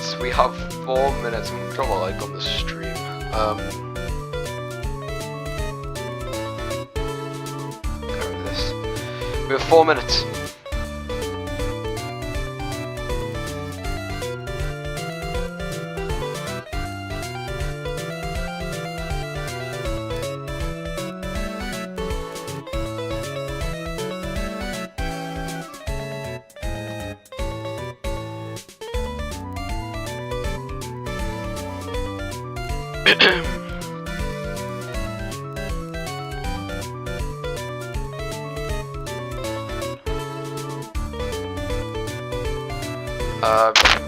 guys, we have 4 minutes. I'm gonna drop a like on the stream. Go with this. We have 4 minutes.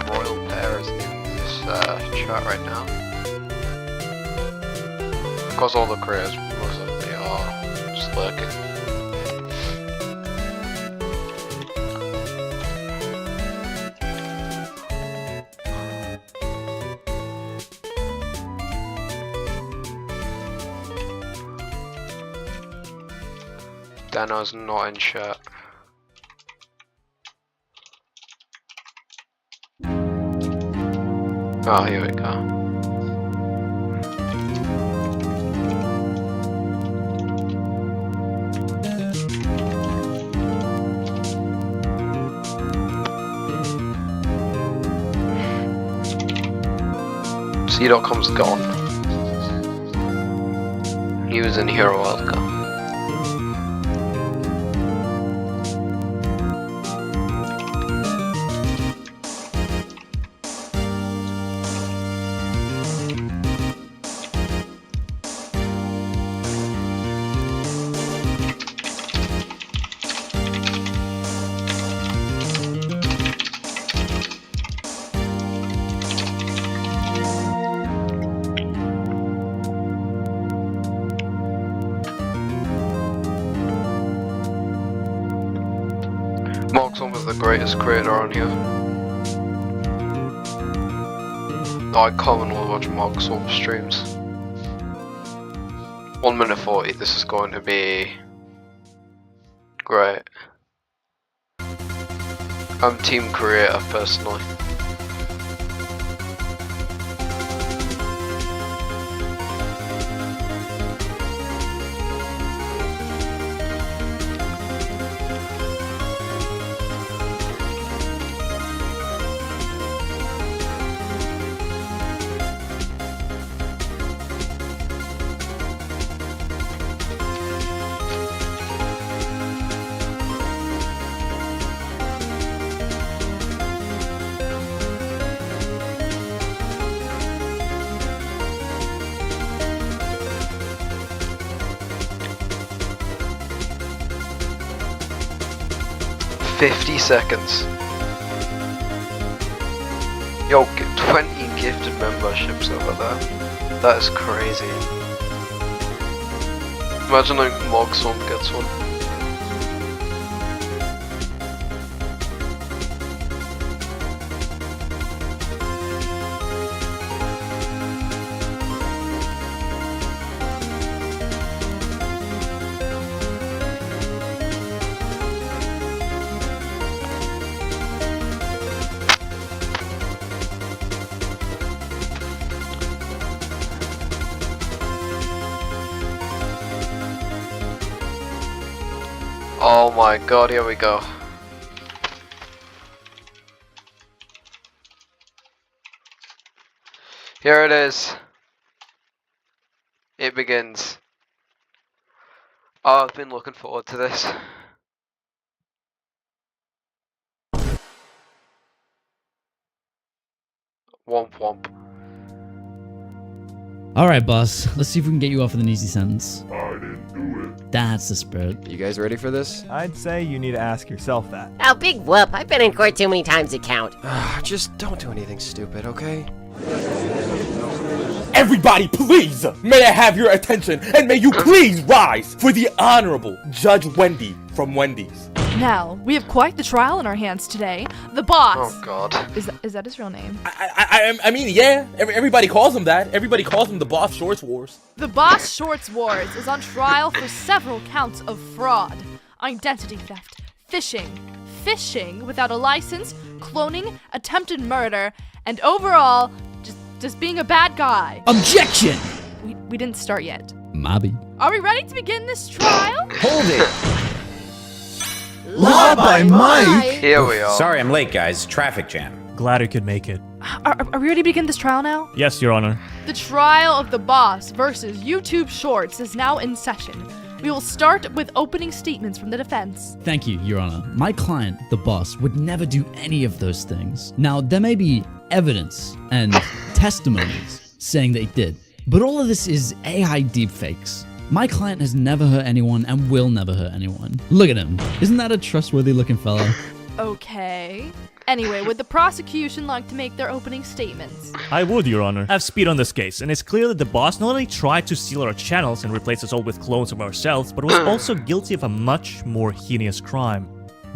Royal Player is in this chat right now. Because all the creators most likely are just lurking. Dano's not in chat. Oh, here we go. C.com's gone. He was in here a while ago. Markson was the greatest creator on here. I commonly watch Markson streams. 1 minute 40, this is going to be great. I'm team creator personally. $50 seconds. Yo, get 20 gifted memberships over there. That is crazy. Imagine like Mogson gets one. Oh my god, here we go. Here it is. It begins. Oh, I've been looking forward to this. Womp womp. Alright, boss. Let's see if we can get you off with an easy sentence. I didn't do it. That's the spirit. You guys ready for this? I'd say you need to ask yourself that. Oh, big whoop. I've been in court too many times to count. Just don't do anything stupid, okay? Everybody, please! May I have your attention, and may you please rise for the Honorable Judge Wendy from Wendy's. Now, we have quite the trial in our hands today. The boss. Oh god. Is that his real name? I mean, yeah, everybody calls him that. Everybody calls him the Boss Shortswars. The boss Shortswars is on trial for several counts of fraud, identity theft, phishing without a license, cloning, attempted murder, and overall, just being a bad guy. Objection! We didn't start yet. Maybe. Are we ready to begin this trial? Hold it! Law by Mike! Here we are. Sorry I'm late, guys. Traffic jam. Glad you could make it. Are we ready to begin this trial now? Yes, Your Honor. The trial of the boss versus YouTube Shorts is now in session. We will start with opening statements from the defense. Thank you, Your Honor. My client, the boss, would never do any of those things. Now, there may be evidence and testimonies saying that he did, but all of this is AI deepfakes. My client has never hurt anyone and will never hurt anyone. Look at him. Isn't that a trustworthy looking fellow? Okay. Anyway, would the prosecution like to make their opening statements? I would, Your Honor. I have speed on this case, and it's clear that the boss not only tried to steal our channels and replace us all with clones of ourselves, but was also guilty of a much more heinous crime.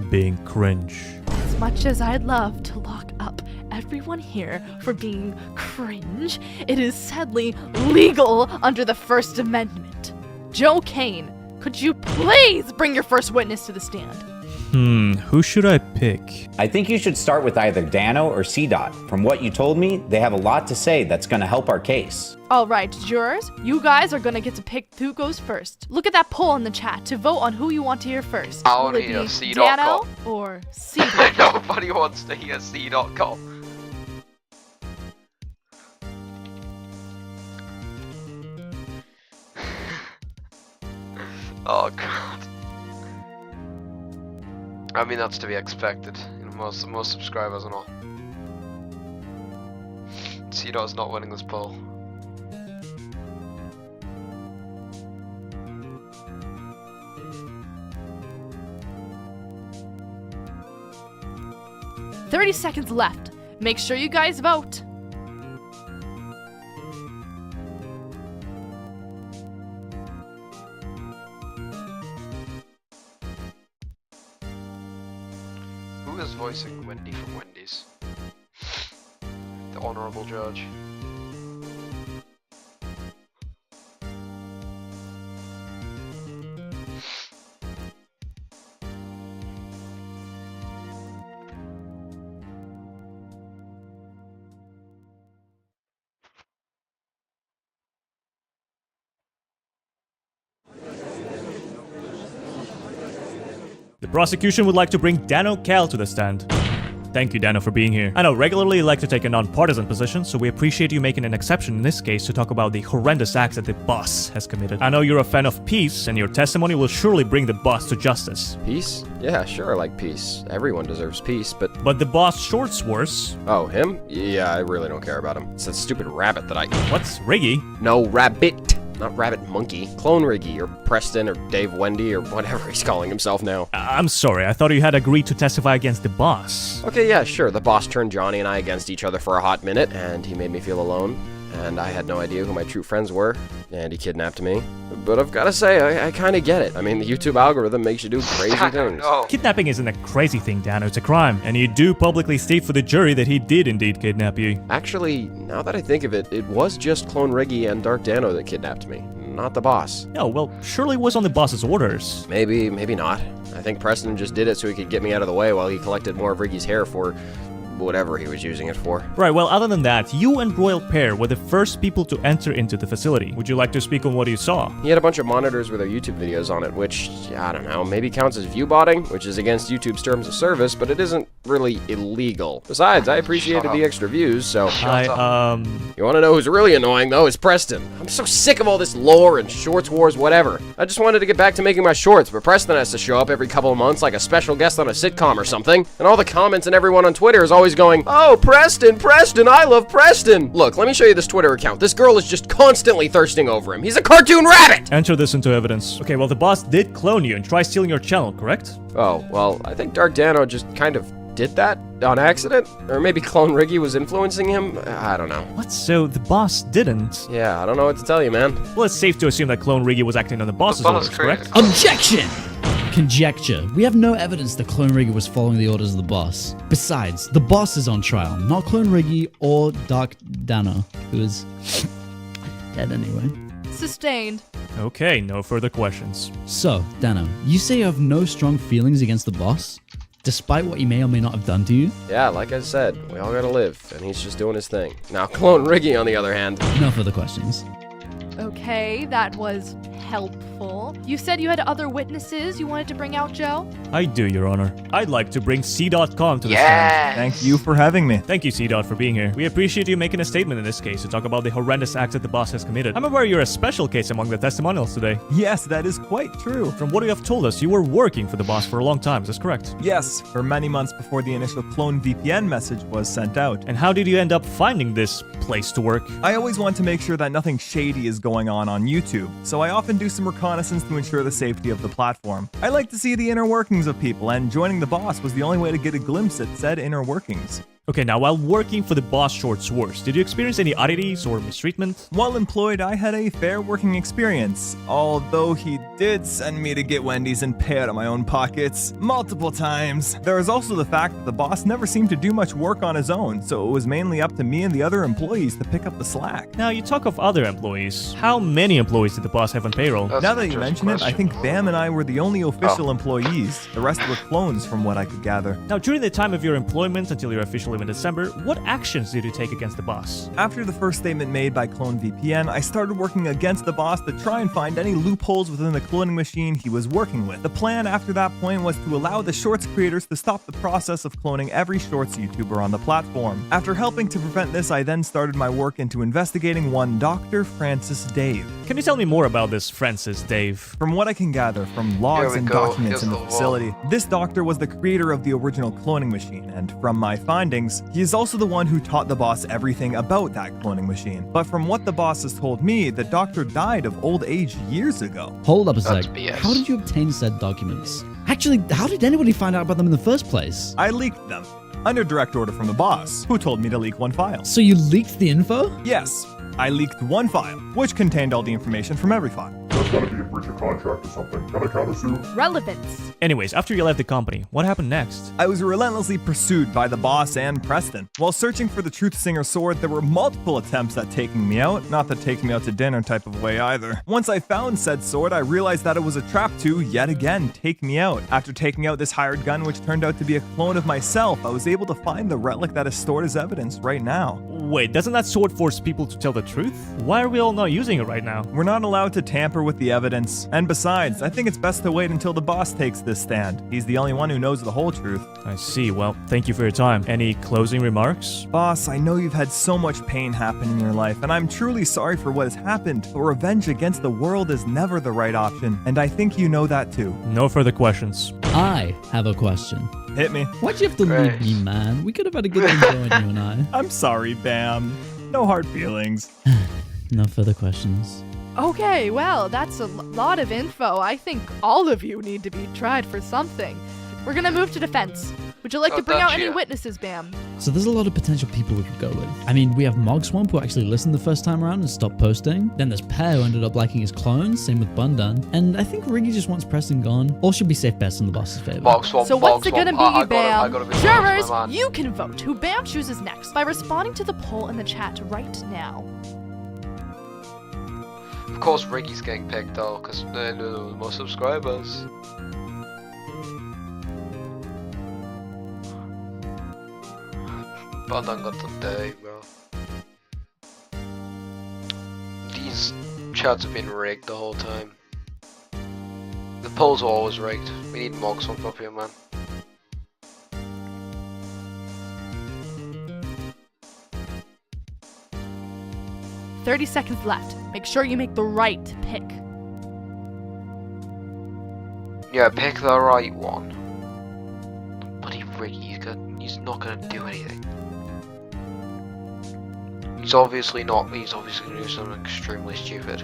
Being cringe. As much as I'd love to lock up everyone here for being cringe, it is sadly legal under the First Amendment. Joe Kane, could you please bring your first witness to the stand? Who should I pick? I think you should start with either Dano or C-Dot. From what you told me, they have a lot to say that's gonna help our case. Alright, jurors, you guys are gonna get to pick who goes first. Look at that poll in the chat to vote on who you want to hear first. I wanna Will it hear be C.com. Dano or C. Nobody wants to hear C.com. Oh god. I mean, that's to be expected. You know, most subscribers and all. C.Dot's not winning this poll. "30 seconds left. Make sure you guys vote." Who is voicing Wendy from Wendy's? The Honourable Judge. The prosecution would like to bring Dano Cal to the stand. Thank you, Dano, for being here. I know regularly you like to take a non-partisan position, so we appreciate you making an exception in this case to talk about the horrendous acts that the boss has committed. I know you're a fan of peace, and your testimony will surely bring the boss to justice. Peace? Yeah, sure, I like peace. Everyone deserves peace, but... But the boss shortswars. Oh, him? Yeah, I really don't care about him. It's that stupid rabbit that I... What's Riggy? No, rabbit. Not rabbit monkey. Clone Riggy, or Preston, or Dave Wendy, or whatever he's calling himself now. I'm sorry, I thought you had agreed to testify against the boss. Okay, yeah, sure. The boss turned Johnny and I against each other for a hot minute, and he made me feel alone. And I had no idea who my true friends were, and he kidnapped me. But I've gotta say, I kinda get it. I mean, the YouTube algorithm makes you do crazy things. No. Kidnapping isn't a crazy thing, Dano, it's a crime. And you do publicly state for the jury that he did indeed kidnap you. Actually, now that I think of it, it was just Clone Riggy and Dark Dano that kidnapped me, not the boss. No, well, surely it was on the boss's orders. Maybe, maybe not. I think Preston just did it so he could get me out of the way while he collected more of Riggy's hair for whatever he was using it for. Right, well, other than that, you and Royal Pair were the first people to enter into the facility. Would you like to speak on what you saw? He had a bunch of monitors with our YouTube videos on it, which, I don't know, maybe counts as view botting, which is against YouTube's terms of service, but it isn't really illegal. Besides, I appreciated the extra views, so... You wanna know who's really annoying, though, is Preston. I'm so sick of all this lore and shorts wars, whatever. I just wanted to get back to making my shorts, but Preston has to show up every couple of months like a special guest on a sitcom or something, and all the comments and everyone on Twitter is always going, "Oh, Preston, Preston, I love Preston." Look, let me show you this Twitter account. This girl is just constantly thirsting over him. He's a cartoon rabbit! Enter this into evidence. Okay, well, the boss did clone you and try stealing your channel, correct? Oh, well, I think Dark Dano just kind of did that on accident? Or maybe Clone Riggy was influencing him? I don't know. What? So the boss didn't? Yeah, I don't know what to tell you, man. Well, it's safe to assume that Clone Riggy was acting on the boss's orders, correct? Objection! Conjecture. We have no evidence that Clone Riggy was following the orders of the boss. Besides, the boss is on trial, not Clone Riggy or Dark Dano, who is dead anyway. Sustained. Okay, no further questions. So, Dano, you say you have no strong feelings against the boss? despite what he may or may not have done to you? Yeah, like I said, we all gotta live, and he's just doing his thing. Now, Clone Riggy, on the other hand. No further questions. Okay, that was helpful. You said you had other witnesses you wanted to bring out, Joe? I do, Your Honor. I'd like to bring C.com to the stand. Yes! Thank you for having me. Thank you, C.Dot, for being here. We appreciate you making a statement in this case to talk about the horrendous acts that the boss has committed. I'm aware you're a special case among the testimonials today. Yes, that is quite true. From what you have told us, you were working for the boss for a long time, is this correct? Yes, for many months before the initial clone VPN message was sent out. And how did you end up finding this place to work? I always want to make sure that nothing shady is going on YouTube, so I often do some reconnaissance to ensure the safety of the platform. I like to see the inner workings of people, and joining the boss was the only way to get a glimpse at said inner workings. Okay, now while working for the boss shortswars, did you experience any oddities or mistreatment? While employed, I had a fair working experience, although he did send me to get Wendy's and pay out of my own pockets multiple times. There is also the fact that the boss never seemed to do much work on his own, so it was mainly up to me and the other employees to pick up the slack. Now, you talk of other employees. How many employees did the boss have on payroll? That's Now an that you mention interesting it, I think question. Bam and I were the only official employees. The rest were clones from what I could gather. Now, during the time of your employment until your official leave in December, what actions did you take against the boss? After the first statement made by Clone VPN, I started working against the boss to try and find any loopholes within the cloning machine he was working with. The plan after that point was to allow the Shorts creators to stop the process of cloning every Shorts YouTuber on the platform. After helping to prevent this, I then started my work into investigating one Dr. Francis Dave. Can you tell me more about this Francis Dave? From what I can gather from logs we and go. documents Here's in the the wall. facility, this doctor was the creator of the original cloning machine, and from my findings, he is also the one who taught the boss everything about that cloning machine. But from what the boss has told me, the doctor died of old age years ago. Hold up a That's sec. BS. How did you obtain said documents? Actually, how did anybody find out about them in the first place? I leaked them, under direct order from the boss, who told me to leak one file. So you leaked the info? Yes, I leaked one file, which contained all the information from every file. That's gotta be a breach of contract or something. Can I countersue? Relevance. Anyways, after you left the company, what happened next? I was relentlessly pursued by the boss and Preston. While searching for the Truth Singer sword, there were multiple attempts at taking me out, not the take me out to dinner type of way either. Once I found said sword, I realized that it was a trap to, yet again, take me out. After taking out this hired gun, which turned out to be a clone of myself, I was able to find the relic that is stored as evidence right now. Wait, doesn't that sword force people to tell the truth? Why are we all not using it right now? We're not allowed to tamper with the evidence, and besides, I think it's best to wait until the boss takes this stand. He's the only one who knows the whole truth. I see. Well, thank you for your time. Any closing remarks? Boss, I know you've had so much pain happen in your life, and I'm truly sorry for what has happened, but revenge against the world is never the right option, and I think you know that too. No further questions. I have a question. Hit me. Why'd you have to leave me, man? We could have had a good thing going, you and I. I'm sorry, Bam. No hard feelings. No further questions. Okay, well, that's a lot of info. I think all of you need to be tried for something. We're gonna move to defense. Would you like Oh, to bring out gotcha. any witnesses, Bam? So there's a lot of potential people we could go with. I mean, we have Mogswamp, who actually listened the first time around and stopped posting. Then there's Pear, who ended up liking his clones. Same with Bundan. And I think Riggy just wants Preston gone. All should be safe bets in the boss's favor. Bog swamp, So bog what's it swamp. gonna be, I Bam? gotta be honest, Jurors, my man. you can vote who Bam chooses next by responding to the poll in the chat right now. Of course, Riggy's getting picked though, because they're the most subscribers. Bundan got the day, bro. These chats have been rigged the whole time. The polls are always rigged. We need Mogswamp up here, man. "30 seconds left. Make sure you make the right pick." Yeah, pick the right one. Bloody Riggy, he's not gonna do anything. He's obviously gonna do something extremely stupid.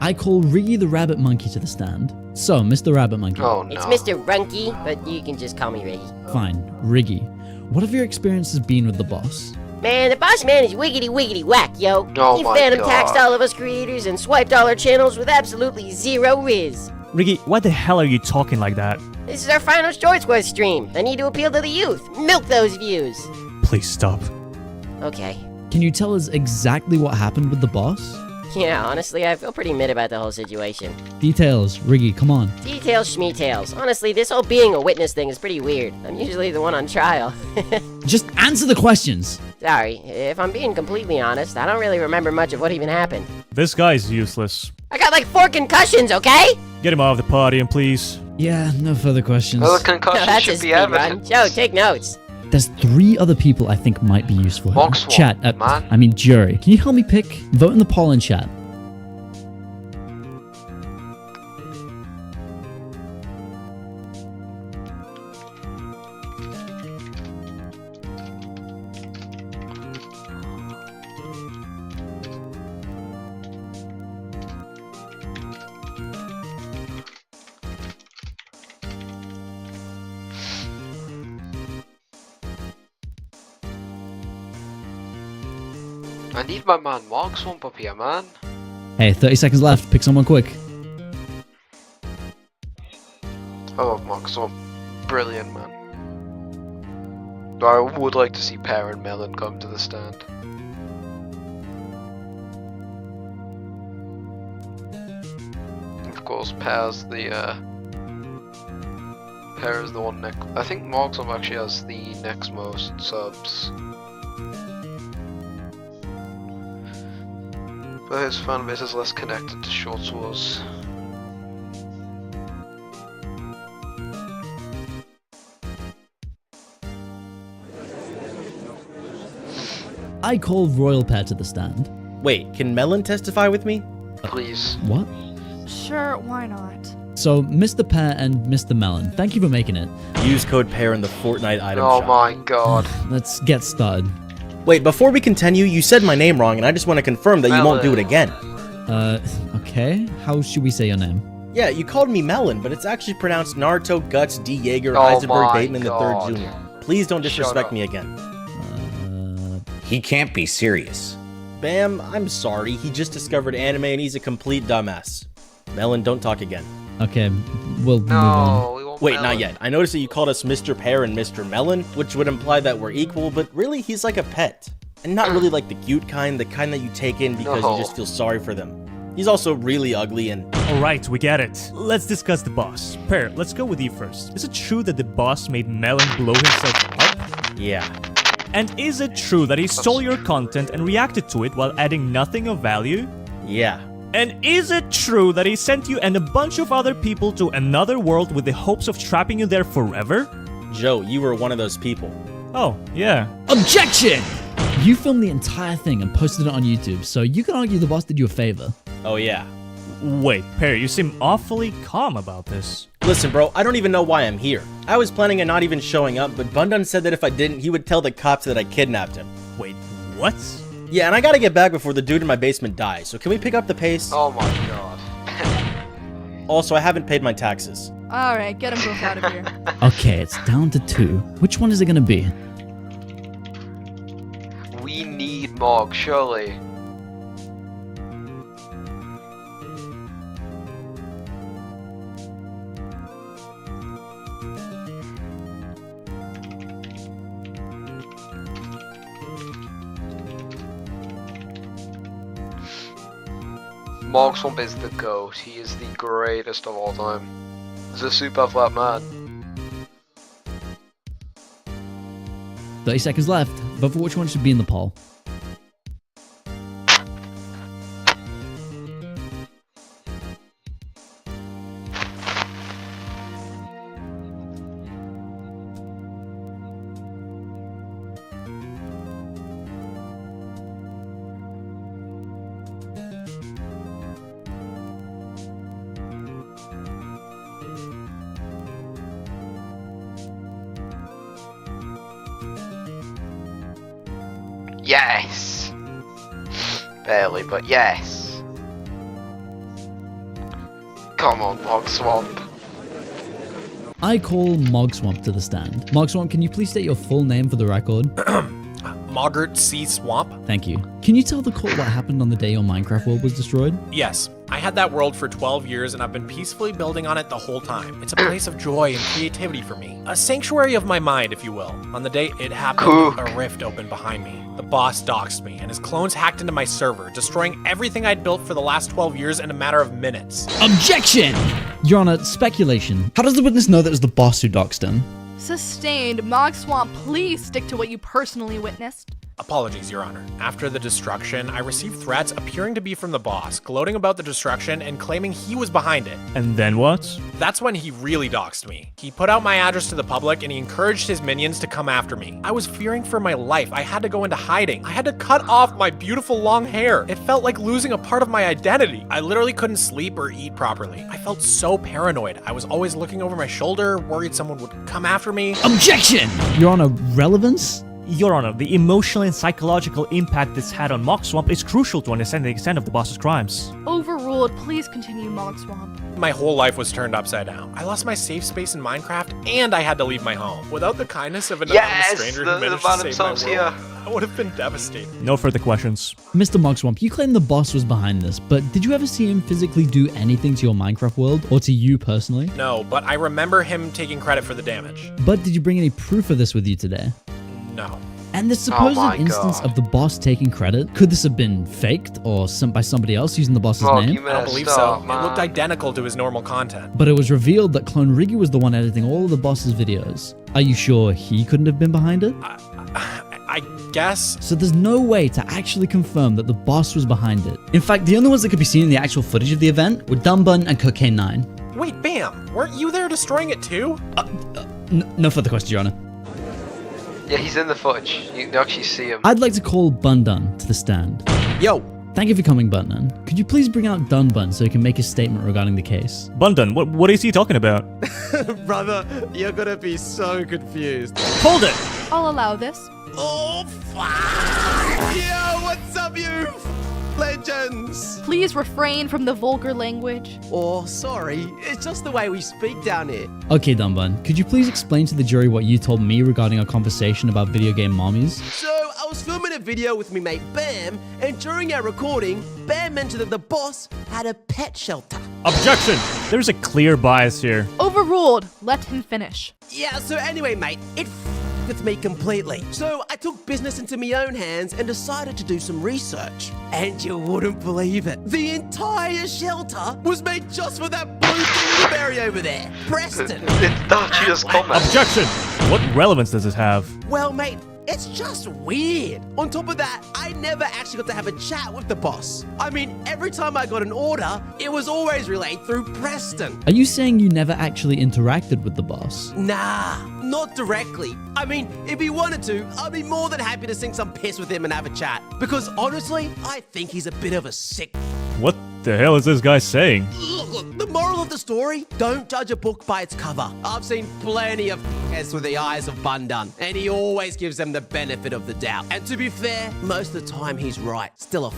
I call Riggy the Rabbit Monkey to the stand. So, Mr. Rabbit Monkey. Oh no. It's Mr. Runky, but you can just call me Riggy. Fine, Riggy. What have your experiences been with the boss? Man, the boss man is wiggity whack, yo. Oh He my phantom God. taxed all of us creators and swiped all our channels with absolutely zero riz. Ricky, why the hell are you talking like that? This is our final shortswars stream. I need to appeal to the youth. Milk those views. Please stop. Okay. Can you tell us exactly what happened with the boss? Yeah, honestly, I feel pretty mid about the whole situation. Details, Riggy, come on. Details, schmeetails. Honestly, this whole being a witness thing is pretty weird. I'm usually the one on trial. Just answer the questions. Sorry, if I'm being completely honest, I don't really remember much of what even happened. This guy's useless. I got like 4 concussions, okay? Get him out of the party, and please. Yeah, no further questions. Well, the No, concussion that's a should speed be run. evident. Joe, take notes. There's 3 other people I think might be useful here. Mock swap, Chat, man. I mean jury. Can you help me pick? Vote in the poll in chat. I need my man Mark Swamp up here, man. Hey, 30 seconds left. Pick someone quick. I love Mark Swamp. Brilliant, man. Though I would like to see Pear and Melon come to the stand. Of course, Pear's the Pear is the one next. I think Mark Swamp actually has the next most subs. But his fanbase is less connected to shortswars. I call Royal Pair to the stand. Wait, can Melon testify with me? Please. What? Sure, why not? So, Mr. Pear and Mr. Melon, thank you for making it. Use code PAIR in the Fortnite item Oh shop. my god. Let's get started. Wait, before we continue, you said my name wrong, and I just want to confirm that you won't do it again. Okay. How should we say your name? Yeah, you called me Melon, but it's actually pronounced Naruto Guts D. Jaeger Oh Heisenberg my Bateman God. III Jr. Please don't Shut disrespect up. me again. He can't be serious. Bam, I'm sorry, he just discovered anime and he's a complete dumbass. Melon, don't talk again. Okay, we'll move on. No, we won't. Wait, not yet. I noticed that you called us Mr. Pear and Mr. Melon, which would imply that we're equal, but really, he's like a pet. And not really like the cute kind, the kind that you take in because No. you just feel sorry for them. He's also really ugly and... Alright, we get it. Let's discuss the boss. Pear, let's go with you first. Is it true that the boss made Melon blow himself up? yeah. And is it true that he stole your content and reacted to it while adding nothing of value? Yeah. And is it true that he sent you and a bunch of other people to another world with the hopes of trapping you there forever? Joe, you were one of those people. Oh, yeah. Objection! You filmed the entire thing and posted it on YouTube, so you can argue the boss did you a favor. Oh yeah. Wait, Pear, you seem awfully calm about this. Listen, bro, I don't even know why I'm here. I was planning on not even showing up, but Bundun said that if I didn't, he would tell the cops that I kidnapped him. Wait, what? Yeah, and I gotta get back before the dude in my basement dies, so can we pick up the pace? Oh my god. Also, I haven't paid my taxes. Alright, get them both out of here. Okay, it's down to 2. Which one is it gonna be? We need Mog, surely. Mog Swamp is the GOAT. He is the greatest of all time. The super flat man. 30 seconds left. Vote for which one should be in the poll. Yes! Barely, but yes. Come on, Mog Swamp. I call Mog Swamp to the stand. Mog Swamp, can you please state your full name for the record? Mogert Sea Swamp. Thank you. Can you tell the court what happened on the day your Minecraft world was destroyed? Yes, I had that world for 12 years and I've been peacefully building on it the whole time. It's a place of joy and creativity for me. A sanctuary of my mind, if you will. On the day it happened, a rift opened behind me. The boss doxed me and his clones hacked into my server, destroying everything I'd built for the last 12 years in a matter of minutes. Objection! Your Honor, speculation. How does the witness know that it was the boss who doxed him? Sustained. Mogswamp, please stick to what you personally witnessed. Apologies, Your Honor. After the destruction, I received threats appearing to be from the boss, gloating about the destruction and claiming he was behind it. And then what? That's when he really doxed me. He put out my address to the public and he encouraged his minions to come after me. I was fearing for my life. I had to go into hiding. I had to cut off my beautiful long hair. It felt like losing a part of my identity. I literally couldn't sleep or eat properly. I felt so paranoid. I was always looking over my shoulder, worried someone would come after me. Objection! Your Honor, relevance? Your Honor, the emotional and psychological impact this had on Mogswamp is crucial to understand the extent of the boss's crimes. Overruled. Please continue, Mogswamp. My whole life was turned upside down. I lost my safe space in Minecraft, and I had to leave my home. Without the kindness of an anonymous stranger who managed to save my world, I would have been devastated. No further questions. Mr. Mogswamp, you claim the boss was behind this, but did you ever see him physically do anything to your Minecraft world, or to you personally? No, but I remember him taking credit for the damage. But did you bring any proof of this with you today? No. And the supposed instance of the boss taking credit, could this have been faked or by somebody else using the boss's name? I don't believe so. It looked identical to his normal content. But it was revealed that Clone Riggy was the one editing all of the boss's videos. Are you sure he couldn't have been behind it? I guess. So there's no way to actually confirm that the boss was behind it. In fact, the only ones that could be seen in the actual footage of the event were Dumbun and Cocaine9. Wait, Bam, weren't you there destroying it too? No further questions, Your Honor. Yeah, he's in the footage. You can actually see him. I'd like to call Bundun to the stand. Yo! Thank you for coming, Bundun. Could you please bring out Dunbun so he can make a statement regarding the case? Bundun, what is he talking about? Brother, you're gonna be so confused. Hold it! I'll allow this. Oh, fuck! Yo, what's up, you legends? Please refrain from the vulgar language. Oh, sorry. It's just the way we speak down here. Okay, Dunbun, could you please explain to the jury what you told me regarding our conversation about video game mommies? So, I was filming a video with me mate Bam, and during our recording, Bam mentioned that the boss had a pet shelter. Objection! There's a clear bias here. Overruled. Let him finish. Yeah, so anyway, mate, it with me completely. So I took business into my own hands and decided to do some research. And you wouldn't believe it. The entire shelter was made just for that blue dingleberry over there, Preston. It's not just comment. Objection! What relevance does this have? Well, mate, it's just weird. On top of that, I never actually got to have a chat with the boss. I mean, every time I got an order, it was always relayed through Preston. Are you saying you never actually interacted with the boss? Nah, not directly. I mean, if he wanted to, I'd be more than happy to sink some piss with him and have a chat. Because honestly, I think he's a bit of a sick. What the hell is this guy saying? Look, the moral of the story, don't judge a book by its cover. I've seen plenty of heads with the eyes of Bundun, and he always gives them the benefit of the doubt. And to be fair, most of the time he's right. Still a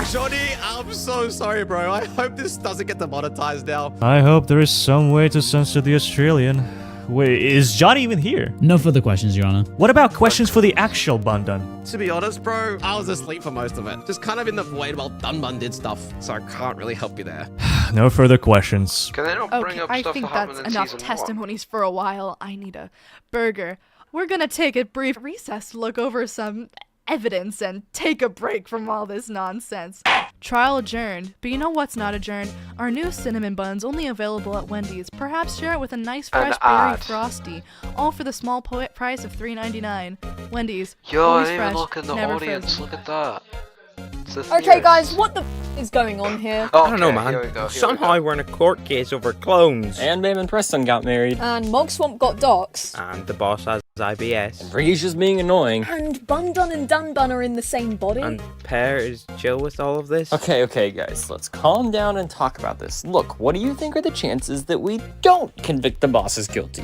Jonny, I'm so sorry, bro. I hope this doesn't get demonetized now. I hope there is some way to censor the Australian. Wait, is Johnny even here? No further questions, Your Honor. What about questions for the actual Bundun? To be honest, bro, I was asleep for most of it. Just kind of in the void while Dunbun did stuff, so I can't really help you there. No further questions. Can they not bring up I stuff think that that's happened in enough season testimonies for a while. I need a burger. We're gonna take a brief recess to look over some evidence and take a break from all this nonsense. Trial adjourned, but you know what's not adjourned? Our new cinnamon buns only available at Wendy's. Perhaps share it with a nice fresh berry frosty, all for the small price of $3.99. Wendy's, Yo, always I didn't fresh, even look in the never audience. frozen. Look at that. Okay, guys, what the is going on here? Oh, I don't know, man. Somehow we're in a court case over clones. And Bam and Preston got married. And Mogswamp got docs. And the boss has IBS. And Riggy's just being annoying. And Bundun and Dunbun are in the same body. And Pear is chill with all of this. Okay, guys, let's calm down and talk about this. Look, what do you think are the chances that we don't convict the boss as guilty?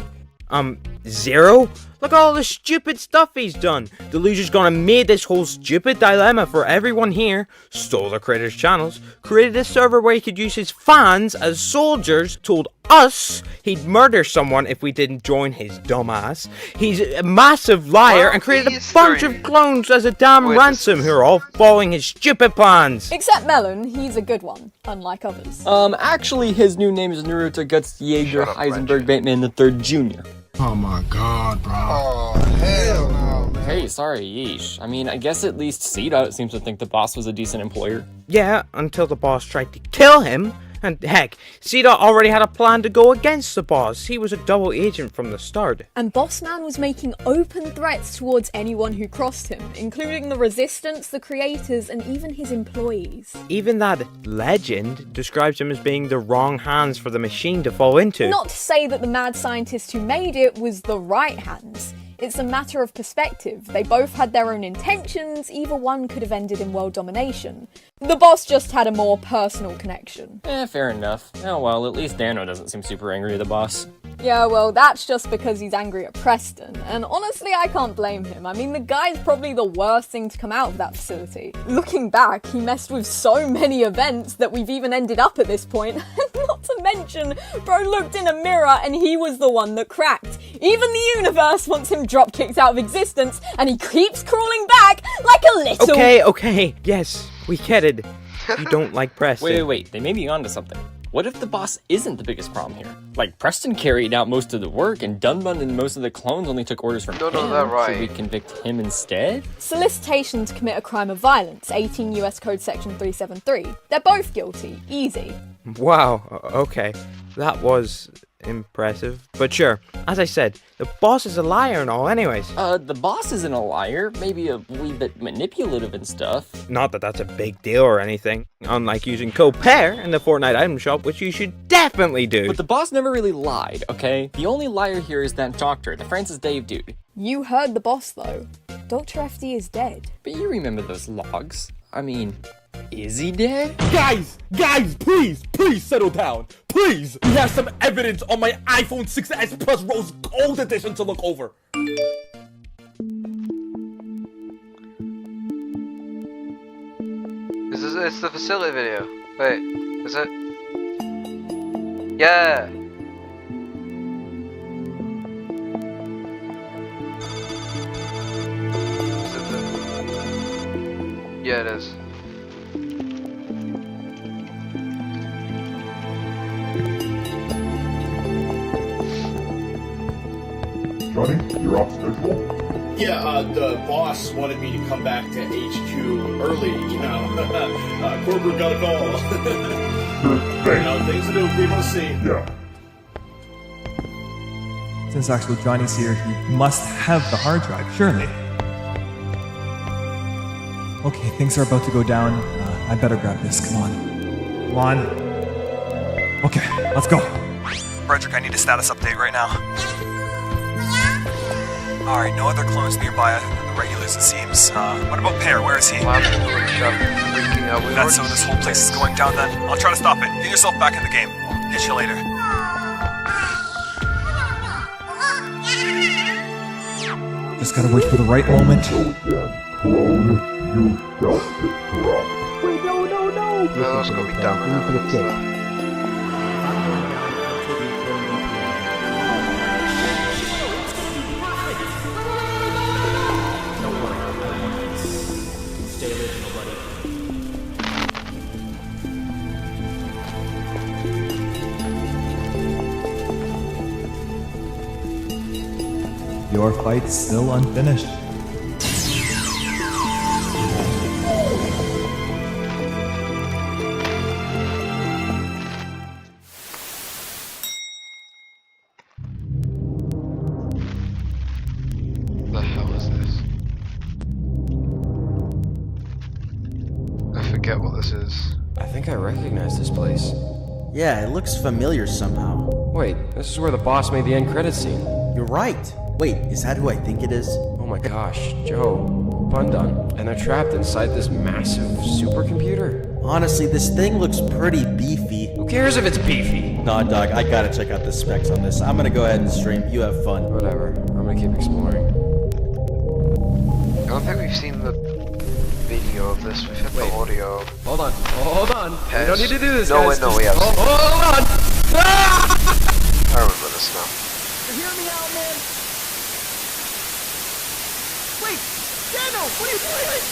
0? Look at all the stupid stuff he's done. The loser's gonna made this whole stupid dilemma for everyone here, stole the creator's channels, created a server where he could use his fans as soldiers, told us. He'd murder someone if we didn't join his dumbass. He's a massive liar and created a bunch of clones as a damn ransom who are all following his stupid plans. Except Melon, he's a good one, unlike others. Actually, his new name is Naruto Guts Jaeger Heisenberg Bateman III Jr. Oh my god, bro. Oh, hell no, man. Hey, sorry, yeesh. I mean, I guess at least C-Dot seems to think the boss was a decent employer. Yeah, until the boss tried to kill him. And heck, C-Dot already had a plan to go against the boss. He was a double agent from the start. And Bossman was making open threats towards anyone who crossed him, including the Resistance, the creators, and even his employees. Even that legend describes him as being the wrong hands for the machine to fall into. Not to say that the mad scientist who made it was the right hands. It's a matter of perspective. They both had their own intentions, either one could have ended in world domination. The boss just had a more personal connection. Fair enough. Oh well, at least Dano doesn't seem super angry at the boss. Yeah, well, that's just because he's angry at Preston, and honestly, I can't blame him. I mean, the guy's probably the worst thing to come out of that facility. Looking back, he messed with so many events that we've even ended up at this point. Not to mention, bro looked in a mirror and he was the one that cracked. Even the universe wants him drop-kicked out of existence, and he keeps crawling back like a little... Okay, yes, we get it. You don't like Preston. Wait, they may be onto something. What if the boss isn't the biggest problem here? Like, Preston carried out most of the work, and Dunbun and most of the clones only took orders from him. Should we convict him instead? Solicitation to commit a crime of violence, 18 US Code Section 373. They're both guilty. Easy. Wow, okay. That was impressive. But sure, as I said, the boss is a liar and all anyways. The boss isn't a liar. Maybe a wee bit manipulative and stuff. Not that that's a big deal or anything. Unlike using code PAIR in the Fortnite item shop, which you should definitely do. But the boss never really lied, okay? The only liar here is that doctor, the Francis Dave dude. You heard the boss though. Dr. FD is dead. But you remember those logs. I mean, is he dead? Guys, please settle down. Please. We have some evidence on my iPhone 6s Plus Rose Gold Edition to look over. It's the facility video. Wait, is it? Yeah. Yeah, it is. Johnny, you're off schedule? Yeah, the boss wanted me to come back to HQ early, you know. Corporate got a call. You know, things to do, people see. Yeah. Since actually Johnny's here, he must have the hard drive, surely. Okay, things are about to go down. I better grab this. Come on. Okay, let's go. Frederick, I need a status update right now. Alright, no other clones nearby other than the regulars, it seems. What about Pear? Where is he? That's so this whole place is going down then. I'll try to stop it. Get yourself back in the game. Catch you later. Just gotta wait for the right moment. Let's go be dumb. Your fight's still unfinished. The hell is this? I forget what this is. I think I recognize this place. Yeah, it looks familiar somehow. Wait, this is where the boss made the end credits scene. You're right. Wait, is that who I think it is? Oh my gosh, Joe, Bundun, and they're trapped inside this massive supercomputer? Honestly, this thing looks pretty beefy. Who cares if it's beefy? Nah, dog, I gotta check out the specs on this. I'm gonna go ahead and stream. You have fun. Whatever, I'm gonna keep exploring. I don't think we've seen the video of this. We've had the audio. Hold on. We don't need to do this, No, guys. wait, no, we have. Hold on! Ah! this now. Hear me out, man. Wait, Daniel, what are you doing?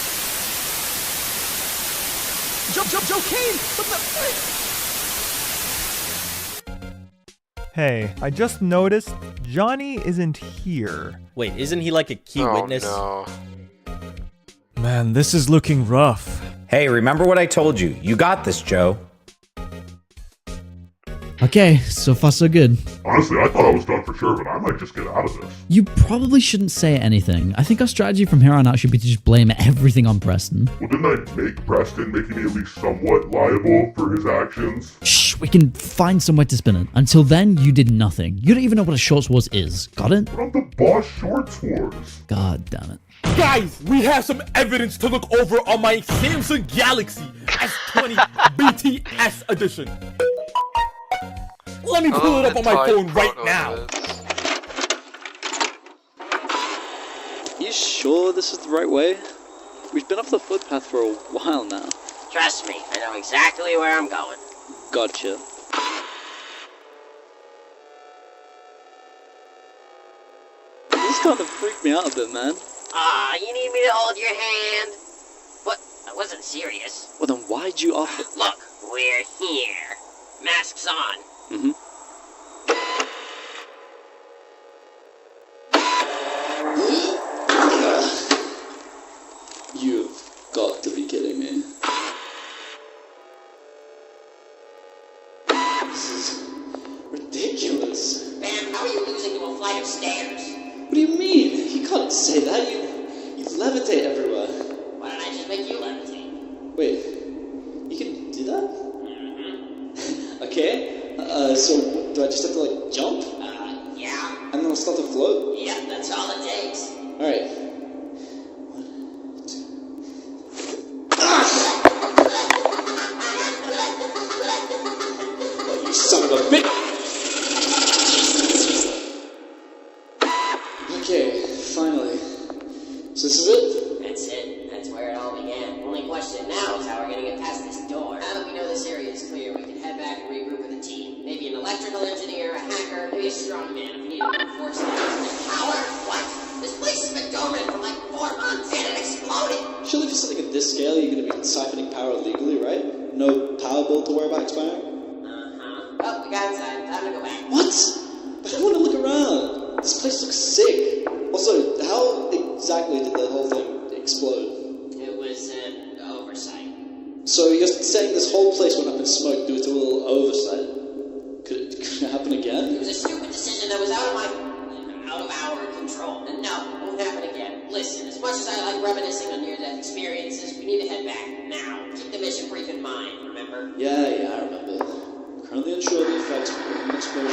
Joe Kane, what the frick? Hey, I just noticed Johnny isn't here. Wait, isn't he like a key witness? No. Man, this is looking rough. Hey, remember what I told you. You got this, Joe. Okay, so far so good. Honestly, I thought I was done for sure, but I might just get out of this. You probably shouldn't say anything. I think our strategy from here on out should be to just blame everything on Preston. Well, didn't I make Preston, making me at least somewhat liable for his actions? Shh, we can find somewhere to spin it. Until then, you did nothing. You don't even know what a shortswars is. Got it? But I'm the boss shortswars. God damn it. Guys, we have some evidence to look over on my Samsung Galaxy S20 BTS edition. Let me pull it up on my phone right now. You sure this is the right way? We've been off the footpath for a while now. Trust me, I know exactly where I'm going. Gotcha. This kind of freaked me out a bit, man. You need me to hold your hand? What? I wasn't serious. Well then why'd you offer? Look, we're here. Masks on. Mm-hmm. You've got to be kidding me. This is ridiculous. Man, how are you losing to a flight of stairs? What do you mean? You can't say that. You levitate everywhere. Why don't I just make you levitate? Wait, you can do that? Mm-hmm. Okay. So do I just have to like jump? Yeah. And then I'll start to float? Yep, that's all it takes. Alright. Oh, you son of a bitch! Okay, finally. So this is it? That's it. That's where it all began. Only question now is how we're gonna get past this door. Now that we know this area is clear, we can head back and regroup with the team. Maybe an electrical engineer, a hacker, maybe a strong man if we need to reinforce things. Power? What? This place has been dormant for like 4 months and it exploded! Surely for something at this scale, you're going to be siphoning power illegally, right? No power bill to worry about expiring? Uh-huh. Oh, we got inside. Time to go back. What? But I want to look around. This place looks sick. Also, how exactly did the whole thing explode? It was an oversight. So you're saying this whole place went up in smoke due to a little oversight? Could it happen again? It was a stupid decision that was out of our control. And no, it won't happen again. Listen, as much as I like reminiscing on near-death experiences, we need to head back now. Keep the mission brief in mind, remember? Yeah, I remember. Currently unsure of the effects of the explosion.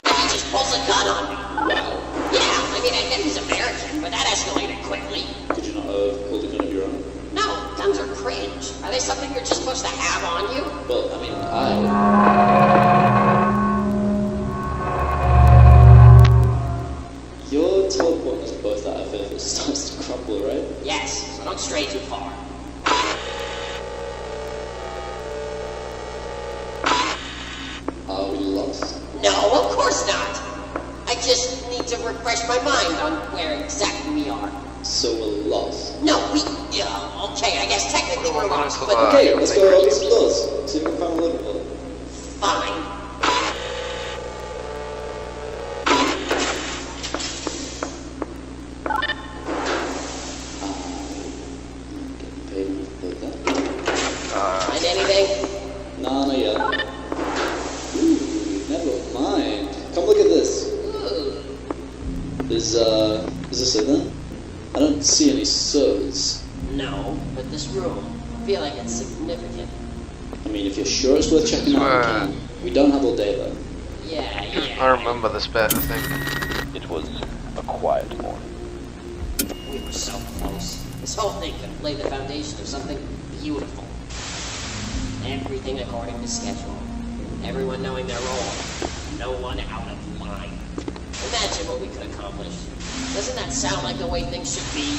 He just pulls a gun on me. Wow. Yeah, I mean, I get he's American, but that escalated quickly. Could you not hold a gun of your own? No, guns are cringe. Are they something you're just supposed to have on you? Well, I mean, Your teleport is both out of if it starts to crumble, right? Yes, so don't stray too far. Are we lost? No, of course not. I just need to refresh my mind on where exactly we are. So we're lost? No, okay, I guess technically we're lost, but... Okay, let's go open some doors. See if we can find a living room. Fine. Find anything? Nah, not yet. Ooh, never mind. Come look at this. Is this it then? I don't see any sodas. No, but this room, I feel like it's significant. I mean, if you're sure it's worth checking out, we can. We don't have all day though. Yeah. I remember this bit, I think. It was a quiet morning. We were so close. This whole thing could lay the foundation of something beautiful. Everything according to schedule. Everyone knowing their role. No one out of line. Imagine what we could accomplish. Doesn't that sound like the way things should be?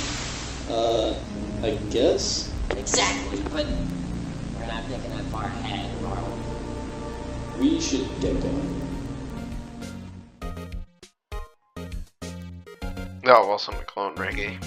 I guess? Exactly, but we're not thinking that far ahead, are we? We should get going. That wasn't a clone, Reggie.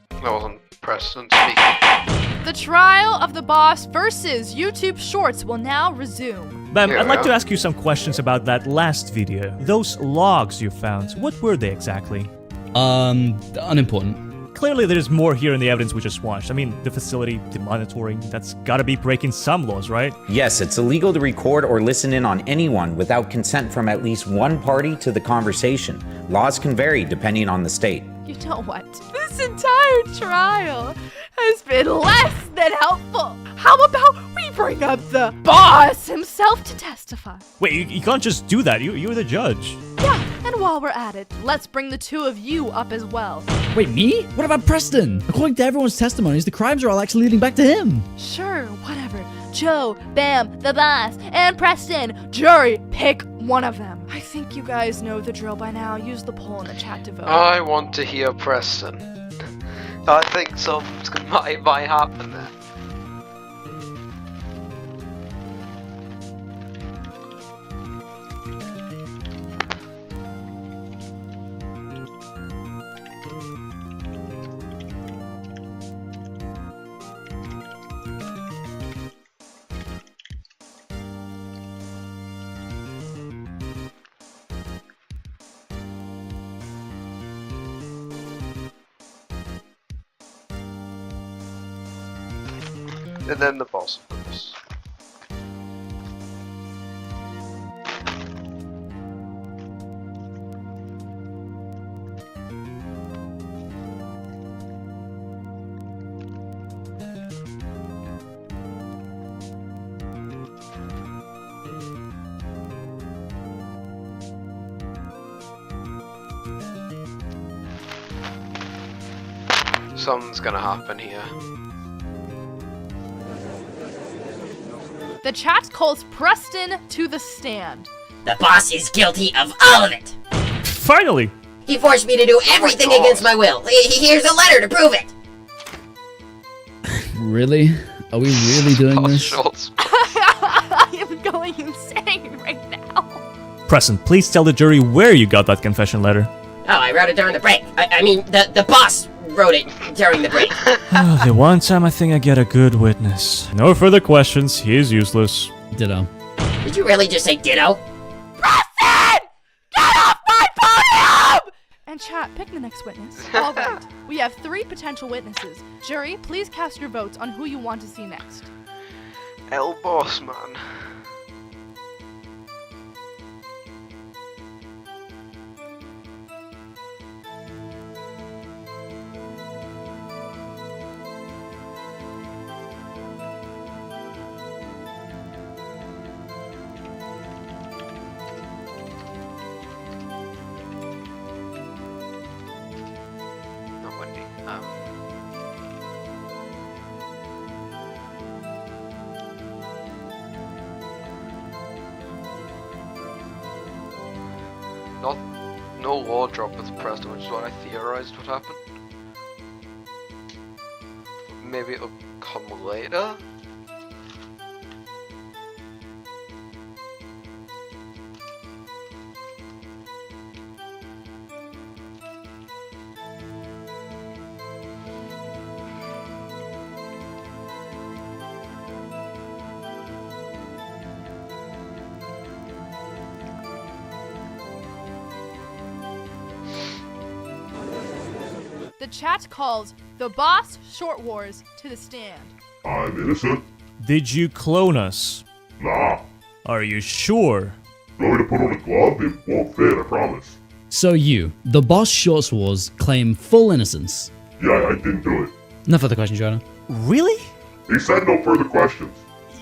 That wasn't Preston speaking. The trial of the boss versus YouTube Shorts will now resume. Bam, I'd like to ask you some questions about that last video. Those logs you found, what were they exactly? Unimportant. Clearly there's more here in the evidence we just watched. I mean, the facility, the monitoring, that's gotta be breaking some laws, right? Yes, it's illegal to record or listen in on anyone without consent from at least one party to the conversation. Laws can vary depending on the state. You know what? This entire trial has been less than helpful. How about we bring up the boss himself to testify? Wait, you can't just do that. You're the judge. Yeah, and while we're at it, let's bring the two of you up as well. Wait, me? What about Preston? According to everyone's testimonies, the crimes are all actually leading back to him. Sure, whatever. Joe, Bam, the boss, and Preston. Jury, pick one of them. I think you guys know the drill by now. Use the poll in the chat to vote. I want to hear Preston. I think something might happen there. And then the boss, of course. Something's gonna happen here. The chat calls Preston to the stand. The boss is guilty of all of it. Finally! He forced me to do everything against my will. Here's a letter to prove it. Really? Are we really doing this? I am going insane right now. Preston, please tell the jury where you got that confession letter. Oh, I wrote it during the break. I mean, the boss wrote it during the break. The one time I think I get a good witness. No further questions, he is useless. Ditto. Did you really just say ditto? Preston! Get off my podium! And chat, pick the next witness. All right, we have 3 potential witnesses. Jury, please cast your votes on who you want to see next. El Boss Man. No wardrobe with Preston, which is what I theorized would happen. Maybe it'll come later? The chat calls the boss Short Wars to the stand. I'm innocent. Did you clone us? Nah. Are you sure? Going to put on a glove? It won't fit, I promise. So you, the boss Shortswars, claim full innocence. Yeah, I didn't do it. No further questions, Your Honor. Really? He said no further questions.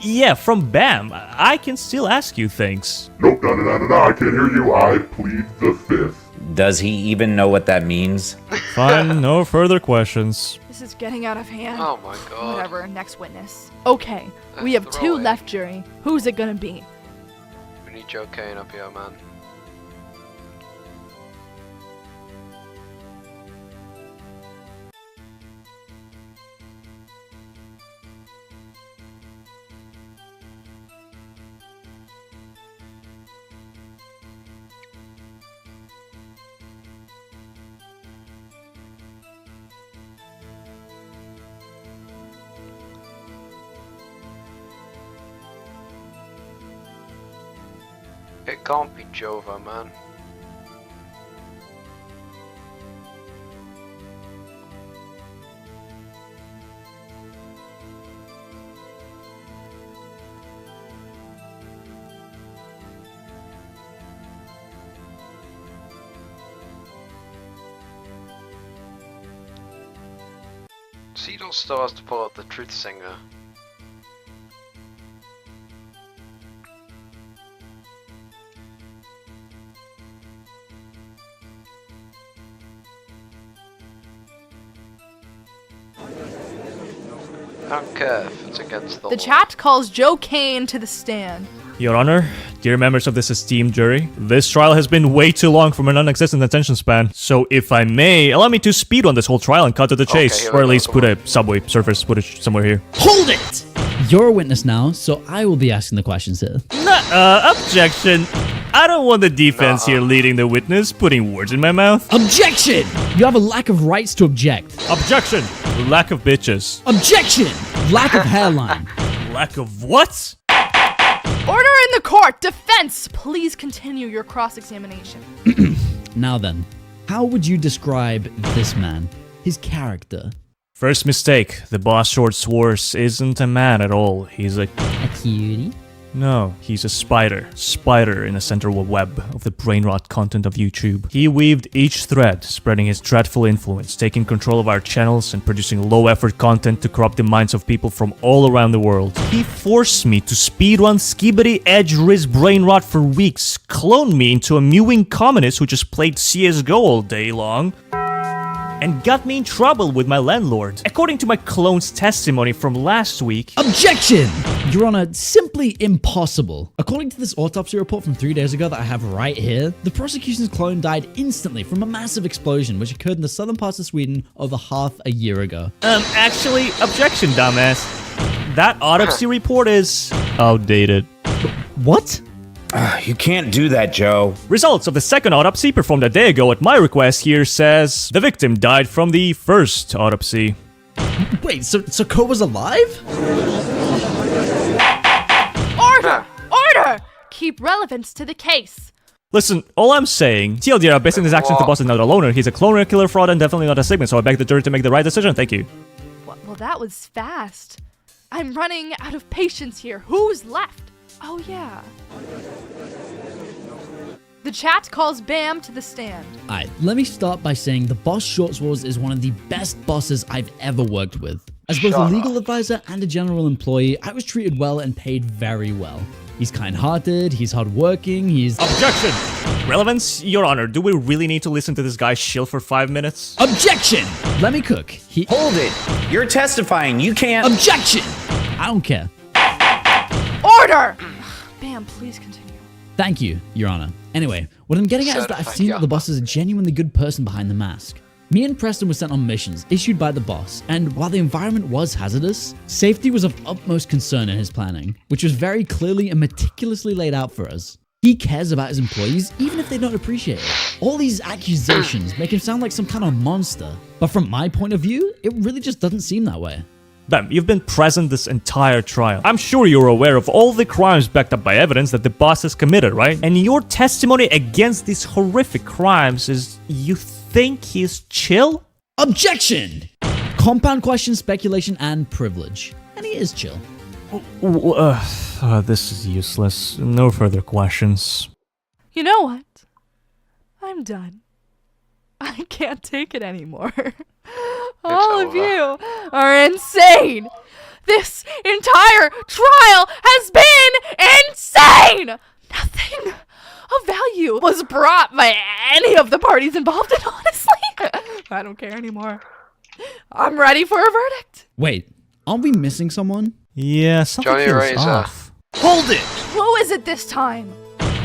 Yeah, from Bam. I can still ask you things. Nope, no, I can't hear you. I plead the 5th. Does he even know what that means? Fine, no further questions. This is getting out of hand. Oh my god. Whatever, next witness. Okay, we have 2 left, jury. Who's it gonna be? We need Joe Kane up here, man. It can't be Jova, man. Cedar still has to pull out the truth singer. I don't care if it's against the law. The chat calls Joe Kane to the stand. Your Honor, dear members of this esteemed jury, this trial has been way too long for my non-existent attention span. So if I may, allow me to speed on this whole trial and cut to the chase, or at least put a subway surface footage somewhere here. Hold it! You're a witness now, so I will be asking the questions here. Objection. I don't want the defense here leading the witness, putting words in my mouth. Objection! You have a lack of rights to object. Objection! Lack of bitches. Objection! Lack of hairline. Lack of what? Order in the court! Defense! Please continue your cross-examination. Now then, how would you describe this man? His character? First mistake. The boss shortswars isn't a man at all. He's a cutie? No, he's a spider. Spider in the central web of the brain rot content of YouTube. He weaved each thread, spreading his dreadful influence, taking control of our channels and producing low-effort content to corrupt the minds of people from all around the world. He forced me to speedrun Skibidi Edge Riz brain rot for weeks, cloned me into a mewing communist who just played CSGO all day long, and got me in trouble with my landlord. According to my clone's testimony from last week... Objection! Your Honor, simply impossible. According to this autopsy report from 3 days ago that I have right here, the prosecution's clone died instantly from a massive explosion which occurred in the southern parts of Sweden over half a year ago. Actually, objection, dumbass. That autopsy report is outdated. What? You can't do that, Joe. Results of the second autopsy performed a day ago at my request here says the victim died from the first autopsy. Wait, so Ko was alive? Order! Order! Keep relevance to the case. Listen, all I'm saying, TLDR, based on his actions, the boss is not a loner. He's a cloner, killer, fraud, and definitely not a Sigma, so I beg the jury to make the right decision. Thank you. Well, that was fast. I'm running out of patience here. Who's left? Oh, yeah. The chat calls Bam to the stand. Alright, let me start by saying the boss shortswars is one of the best bosses I've ever worked with. As both a legal advisor and a general employee, I was treated well and paid very well. He's kind-hearted, he's hardworking, he's... Objection! Relevance, Your Honor, do we really need to listen to this guy shill for 5 minutes? Objection! Let me cook. Hold it! You're testifying, you can't... Objection! I don't care. Order! Bam, please continue. Thank you, Your Honor. Anyway, what I'm getting at is that I've seen that the boss is a genuinely good person behind the mask. Me and Preston were sent on missions issued by the boss, and while the environment was hazardous, safety was of utmost concern in his planning, which was very clearly and meticulously laid out for us. He cares about his employees even if they don't appreciate it. All these accusations make him sound like some kind of monster, but from my point of view, it really just doesn't seem that way. Bam, you've been present this entire trial. I'm sure you're aware of all the crimes backed up by evidence that the boss has committed, right? And your testimony against these horrific crimes is, you think he's chill? Objection! Compound question, speculation, and privilege. And he is chill. This is useless. No further questions. You know what? I'm done. I can't take it anymore. All of you are insane! This entire trial has been insane! Nothing of value was brought by any of the parties involved, and honestly, I don't care anymore. I'm ready for a verdict. Wait, aren't we missing someone? Yeah, something Jonny feels RaZeR. off. Hold it! Who is it this time?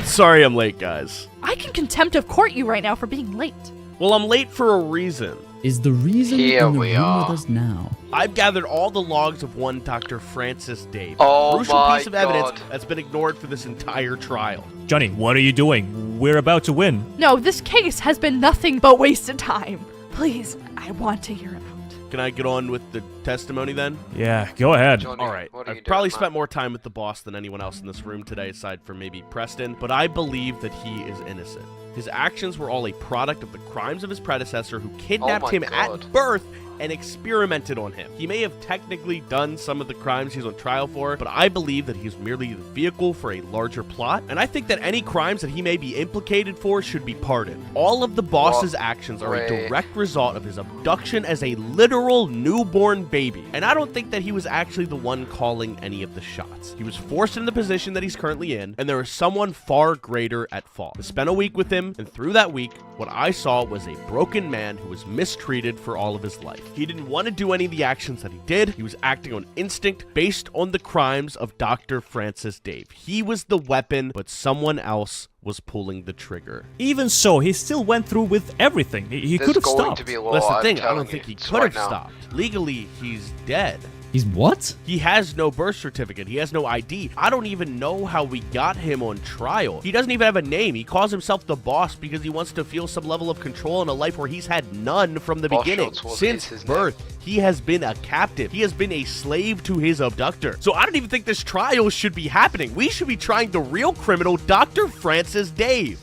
Sorry I'm late, guys. I can contempt of court you right now for being late. Well, I'm late for a reason. Is the reason Here in the we room are. with us now? I've gathered all the logs of one Dr. Francis Dave. Oh Crucial my piece of evidence God. that's been ignored for this entire trial. Johnny, what are you doing? We're about to win. No, this case has been nothing but wasted time. Please, I want to hear it out. can I get on with the testimony then? Yeah, go ahead. Johnny, All right. what are you I've probably doing, spent more time with the boss than anyone else in this room today, aside from maybe Preston, but I believe that he is innocent. His actions were all a product of the crimes of his predecessor who kidnapped him at birth and experimented on him. He may have technically done some of the crimes he's on trial for, but I believe that he's merely the vehicle for a larger plot, and I think that any crimes that he may be implicated for should be pardoned. All of the boss's actions are a direct result of his abduction as a literal newborn baby, and I don't think that he was actually the one calling any of the shots. He was forced in the position that he's currently in, and there is someone far greater at fault. I spent a week with him, and through that week, what I saw was a broken man who was mistreated for all of his life. He didn't want to do any of the actions that he did. He was acting on instinct based on the crimes of Dr. Francis Dave. He was the weapon, but someone else was pulling the trigger. Even so, he still went through with everything. He could have stopped. That's the thing. I don't think he could have stopped. Legally, he's dead. He's what? He has no birth certificate. He has no ID. I don't even know how we got him on trial. He doesn't even have a name. He calls himself the boss because he wants to feel some level of control in a life where he's had none from the beginning. Since birth, he has been a captive. He has been a slave to his abductor. So I don't even think this trial should be happening. We should be trying the real criminal, Dr. Francis Dave.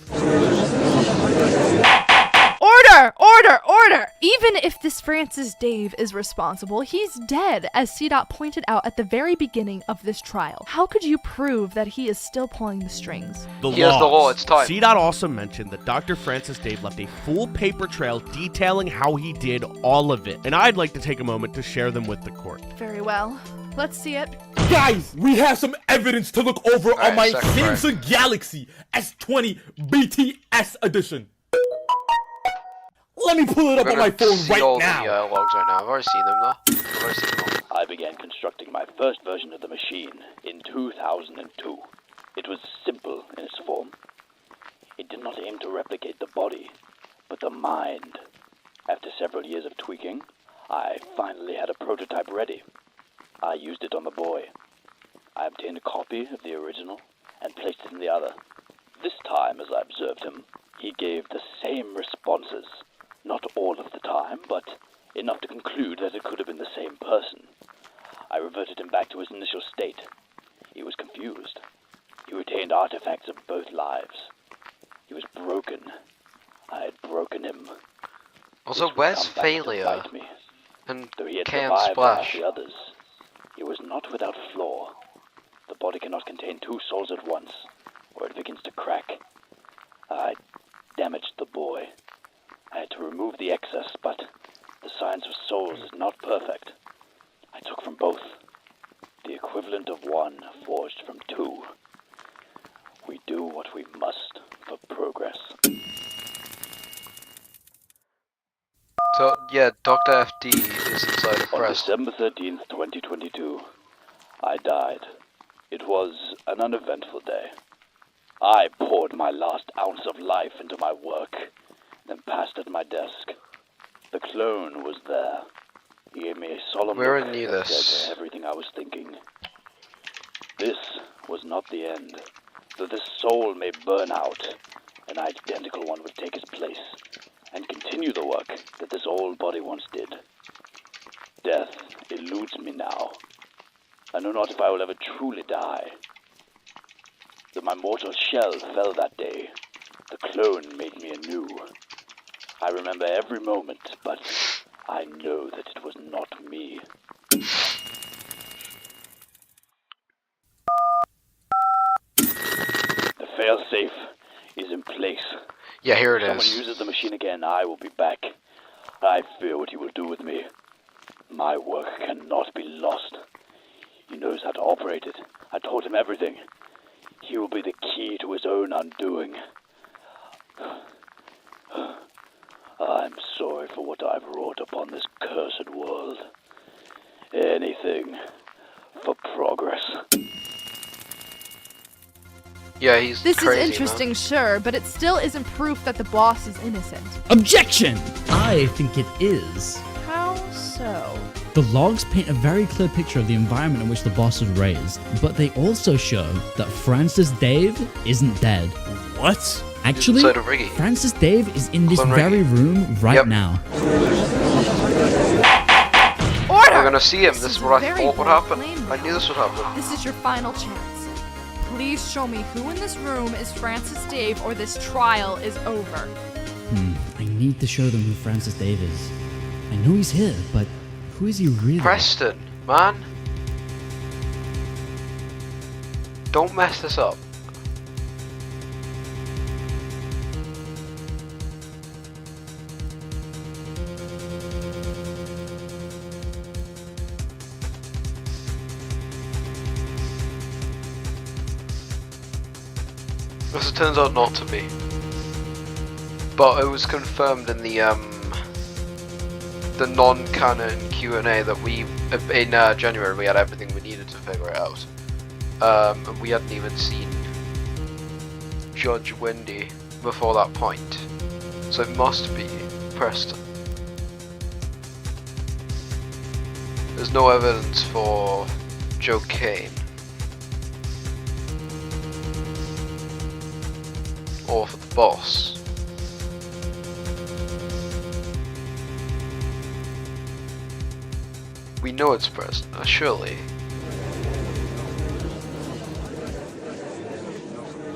Order! Order! Order! Even if this Francis Dave is responsible, he's dead, as CDOT pointed out at the very beginning of this trial. How could you prove that he is still pulling the strings? Here's the law, it's time. CDOT also mentioned that Dr. Francis Dave left a full paper trail detailing how he did all of it, and I'd like to take a moment to share them with the court. Very well. Let's see it. Guys, we have some evidence to look over on my Samsung Galaxy S20 BTS edition. Let me pull it up on my phone right now. The logs right now. I've already seen them though. I began constructing my first version of the machine in 2002. It was simple in its form. It did not aim to replicate the body, but the mind. After several years of tweaking, I finally had a prototype ready. I used it on the boy. I obtained a copy of the original and placed it in the other. This time, as I observed him, he gave the same responses. Not all of the time, but enough to conclude that it could have been the same person. I reverted him back to his initial state. He was confused. He retained artifacts of both lives. He was broken. I had broken him. Also, where's Failure? And Cam Splash? The others. He was not without flaw. The body cannot contain two souls at once, or it begins to crack. I damaged the boy. I had to remove the excess, but the science of souls is not perfect. I took from both, the equivalent of one forged from two. We do what we must for progress. So, yeah, Dr. FD is inside the press. On December 13th, 2022, I died. It was an uneventful day. I poured my last ounce of life into my work, then passed at my desk. The clone was there. He gave me a solemn look that said everything I was thinking. This was not the end. Though this soul may burn out, an identical one would take its place and continue the work that this old body once did. Death eludes me now. I know not if I will ever truly die. Though my mortal shell fell that day, the clone made me anew. I remember every moment, but I know that it was not me. The failsafe is in place. Yeah, here it is. is. If someone uses the machine again, I will be back. I fear what he will do with me. My work cannot be lost. He knows how to operate it. I taught him everything. He will be the key to his own undoing. I'm sorry for what I've wrought upon this cursed world. Anything for progress. Yeah, he's This crazy, is interesting, sure, but it still isn't proof that the boss is innocent. Objection! I think it is. How so? The logs paint a very clear picture of the environment in which the boss was raised, but they also show that Francis Dave isn't dead. What? Actually, Francis Dave is in this very room right now. gonna see him. This is what I very thought would bold happen. claim, I knew this would happen. This is your final chance. Please show me who in this room is Francis Dave, or this trial is over. I need to show them who Francis Dave is. I know he's here, but who is he really? Preston, man. Don't mess this up. As it turns out not to be. But it was confirmed in the non-canon Q&A that we, in January, we had everything we needed to figure it out. And we hadn't even seen Judge Wendy before that point. So it must be Preston. There's no evidence for Joe Kane. Or for the boss. We know it's Preston, surely.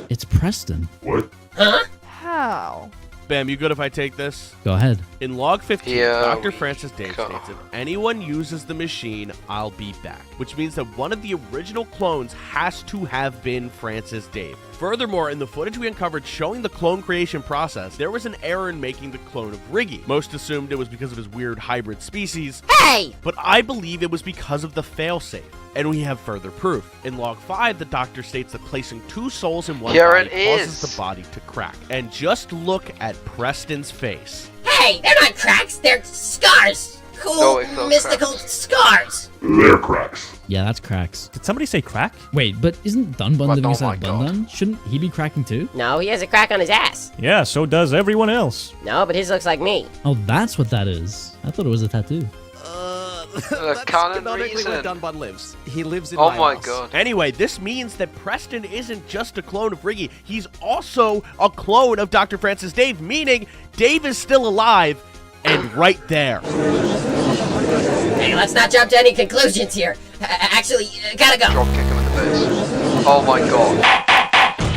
It's Preston. What? Huh? How? Bam, you good if I take this? Go ahead. In log 15, Yeah, Dr. Francis Dave states, if anyone uses the machine, I'll be back. Which means that one of the original clones has to have been Francis Dave. Furthermore, in the footage we uncovered showing the clone creation process, there was an error in making the clone of Riggy. Most assumed it was because of his weird hybrid species. Hey! But I believe it was because of the failsafe. And we have further proof. In log 5, the doctor states that placing two souls in one body causes the body to crack. And just look at Preston's face. Hey, they're not cracks, they're scars! Cool, mystical scars! They're cracks. Yeah, that's cracks. Did somebody say crack? Wait, but isn't Dunbun What? living Oh inside my Bun? Shouldn't he be cracking too? No, he has a crack on his ass. Yeah, so does everyone else. No, but his looks like me. Oh, that's what that is. I thought it was a tattoo. That's canonically where Dunbun lives. He lives in Oh my my house. god. Anyway, this means that Preston isn't just a clone of Riggy, he's also a clone of Dr. Francis Dave, meaning Dave is still alive and right there. Hey, let's not jump to any conclusions here. Actually, gotta go. Drop kick him in the face. Oh my god.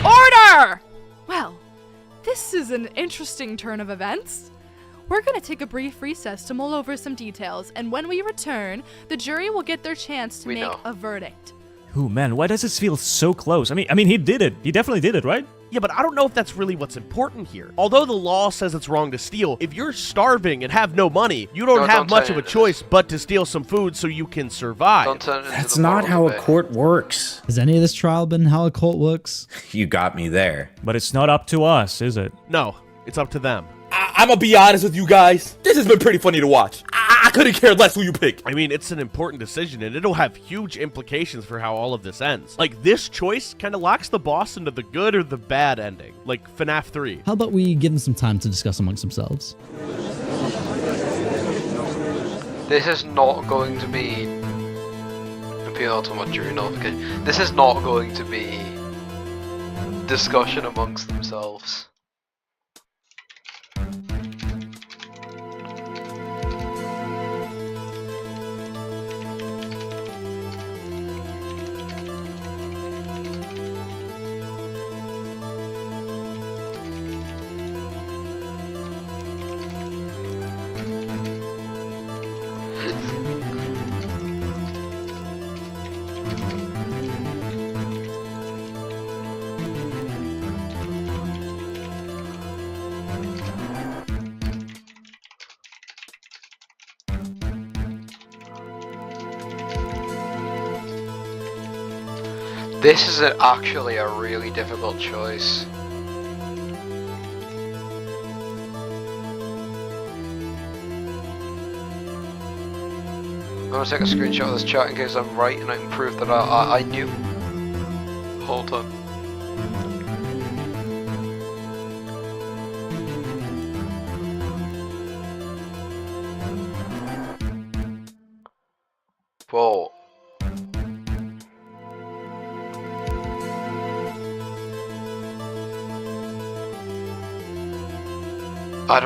Order! Well, this is an interesting turn of events. We're gonna take a brief recess to mull over some details, and when we return, the jury will get their chance to make a verdict. Ooh, man, why does this feel so close? I mean, he did it. He definitely did it, right? Yeah, but I don't know if that's really what's important here. Although the law says it's wrong to steal, if you're starving and have no money, you don't have much of a choice but to steal some food so you can survive. That's not how a court works. Has any of this trial been how a court works? You got me there. But it's not up to us, is it? No, it's up to them. I'm gonna be honest with you guys. This has been pretty funny to watch. I couldn't care less who you pick. I mean, it's an important decision, and it'll have huge implications for how all of this ends. Like, this choice kind of locks the boss into the good or the bad ending. Like FNAF 3. How about we give them some time to discuss amongst themselves? This is not going to be... appeal to my jury notification. This is not going to be... discussion amongst themselves. This is actually a really difficult choice. I'm gonna take a screenshot of this chat in case I'm right and I can prove that I knew the whole time. Whoa. I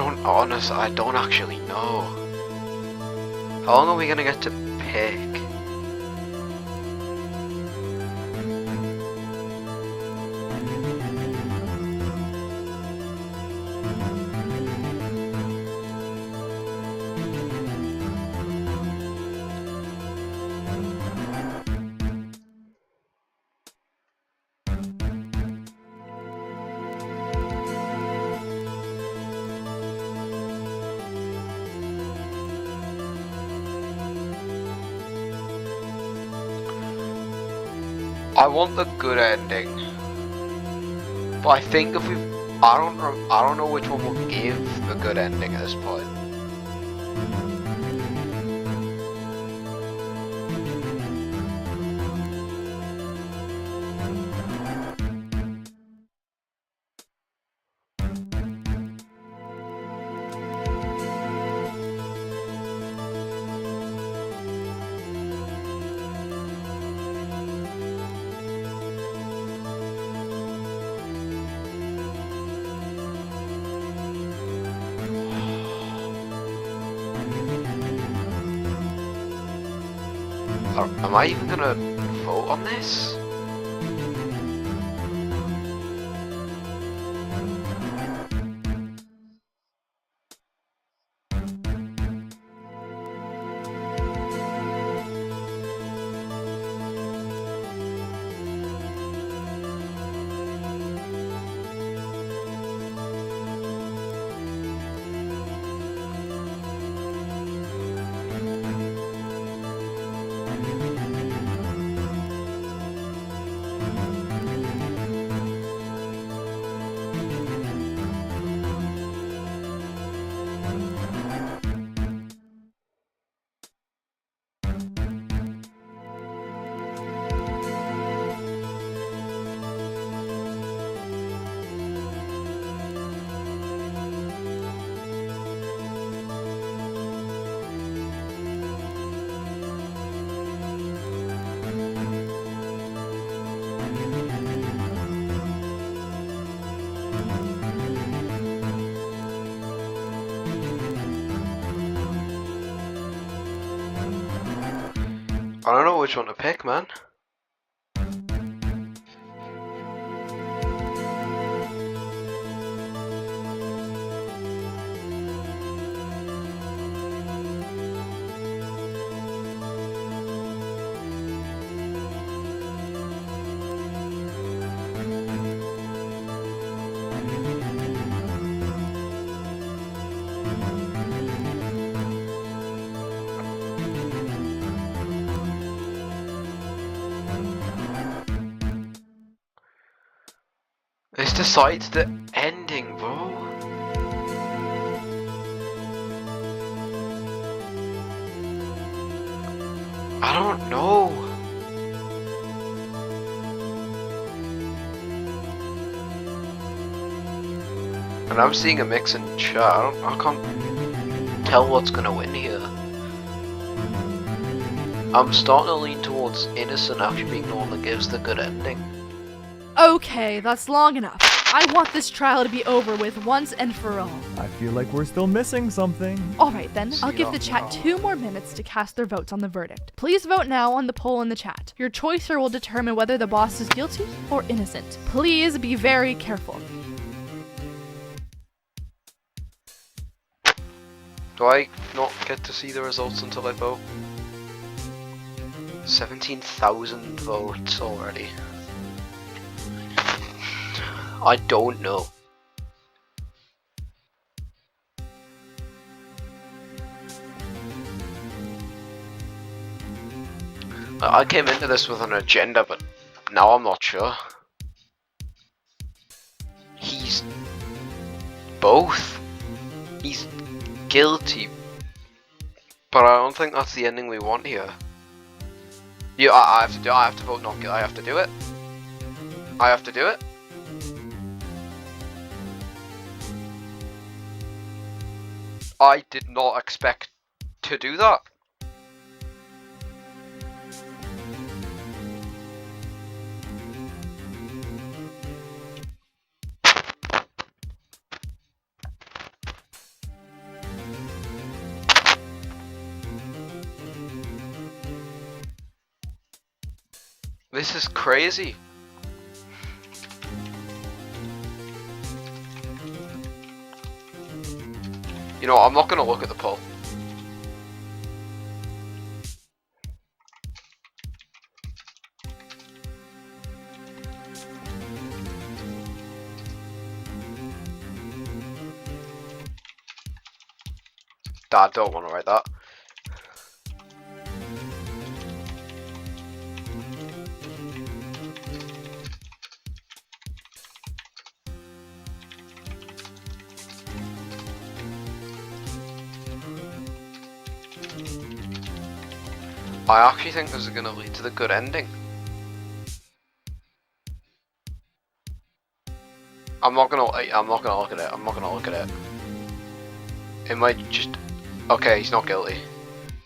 don't actually know. How long are we gonna get to heck? I want the good ending, but I think if we, I don't know which one will give the good ending at this point. Am I even gonna vote on this? I don't know which one to pick, man. This decides the ending, bro. I don't know. And I'm seeing a mix in chat. I can't tell what's gonna win here. I'm starting to lean towards innocent actually being the one that gives the good ending. Okay, that's long enough. I want this trial to be over with once and for all. I feel like we're still missing something. Alright then, I'll give the chat 2 more minutes to cast their votes on the verdict. Please vote now on the poll in the chat. Your choice here will determine whether the boss is guilty or innocent. Please be very careful. Do I not get to see the results until I vote? 17,000 votes already. I don't know. I came into this with an agenda, but now I'm not sure. He's both. He's guilty, but I don't think that's the ending we want here. Yeah, I have to vote not guilty. I have to do it. I have to do it. I did not expect to do that. This is crazy. You know, I'm not gonna look at the poll. I don't want to write that. I actually think this is going to lead to the good ending. I'm not gonna look at it. I'm not gonna look at it. It might just. Okay, he's not guilty.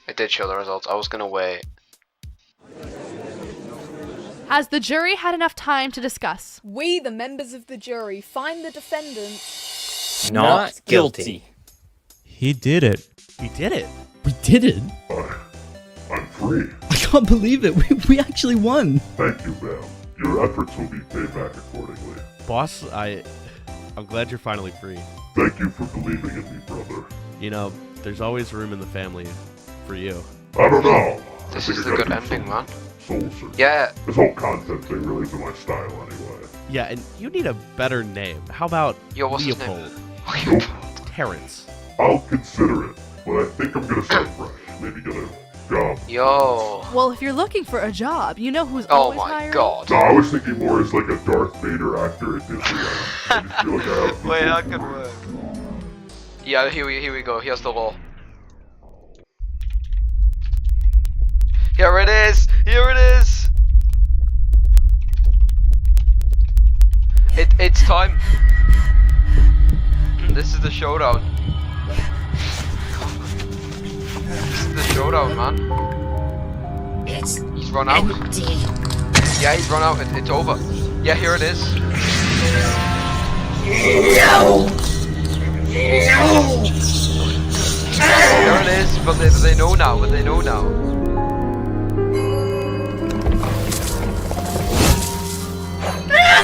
It did show the results. I was gonna wait. Has the jury had enough time to discuss? We, the members of the jury, find the defendant not guilty. He did it. He did it. We did it. I'm free. I can't believe it. We actually won. Thank you, ma'am. Your efforts will be paid back accordingly. Boss, I'm glad you're finally free. Thank you for believing in me, brother. You know, there's always room in the family for you. I don't know. This is the good ending, man. Soul searching. Yeah. This whole content thing really isn't my style anyway. Yeah, and you need a better name. How about what's his Leopold? name? Terrence. I'll consider it, but I think I'm gonna start fresh. Maybe get a job. Yo. Well, if you're looking for a job, you know who's Oh always my hiring? No, I was thinking more as like a Darth Vader actor at Disneyland. I just feel like I have Wait, that could work. Yeah, here we go. Here's the law. Here it is! Here it is! It's time. This is the showdown. This is the showdown, man. He's run out. Yeah, he's run out. It's over. Yeah, here it is. No! There it is, but they know now,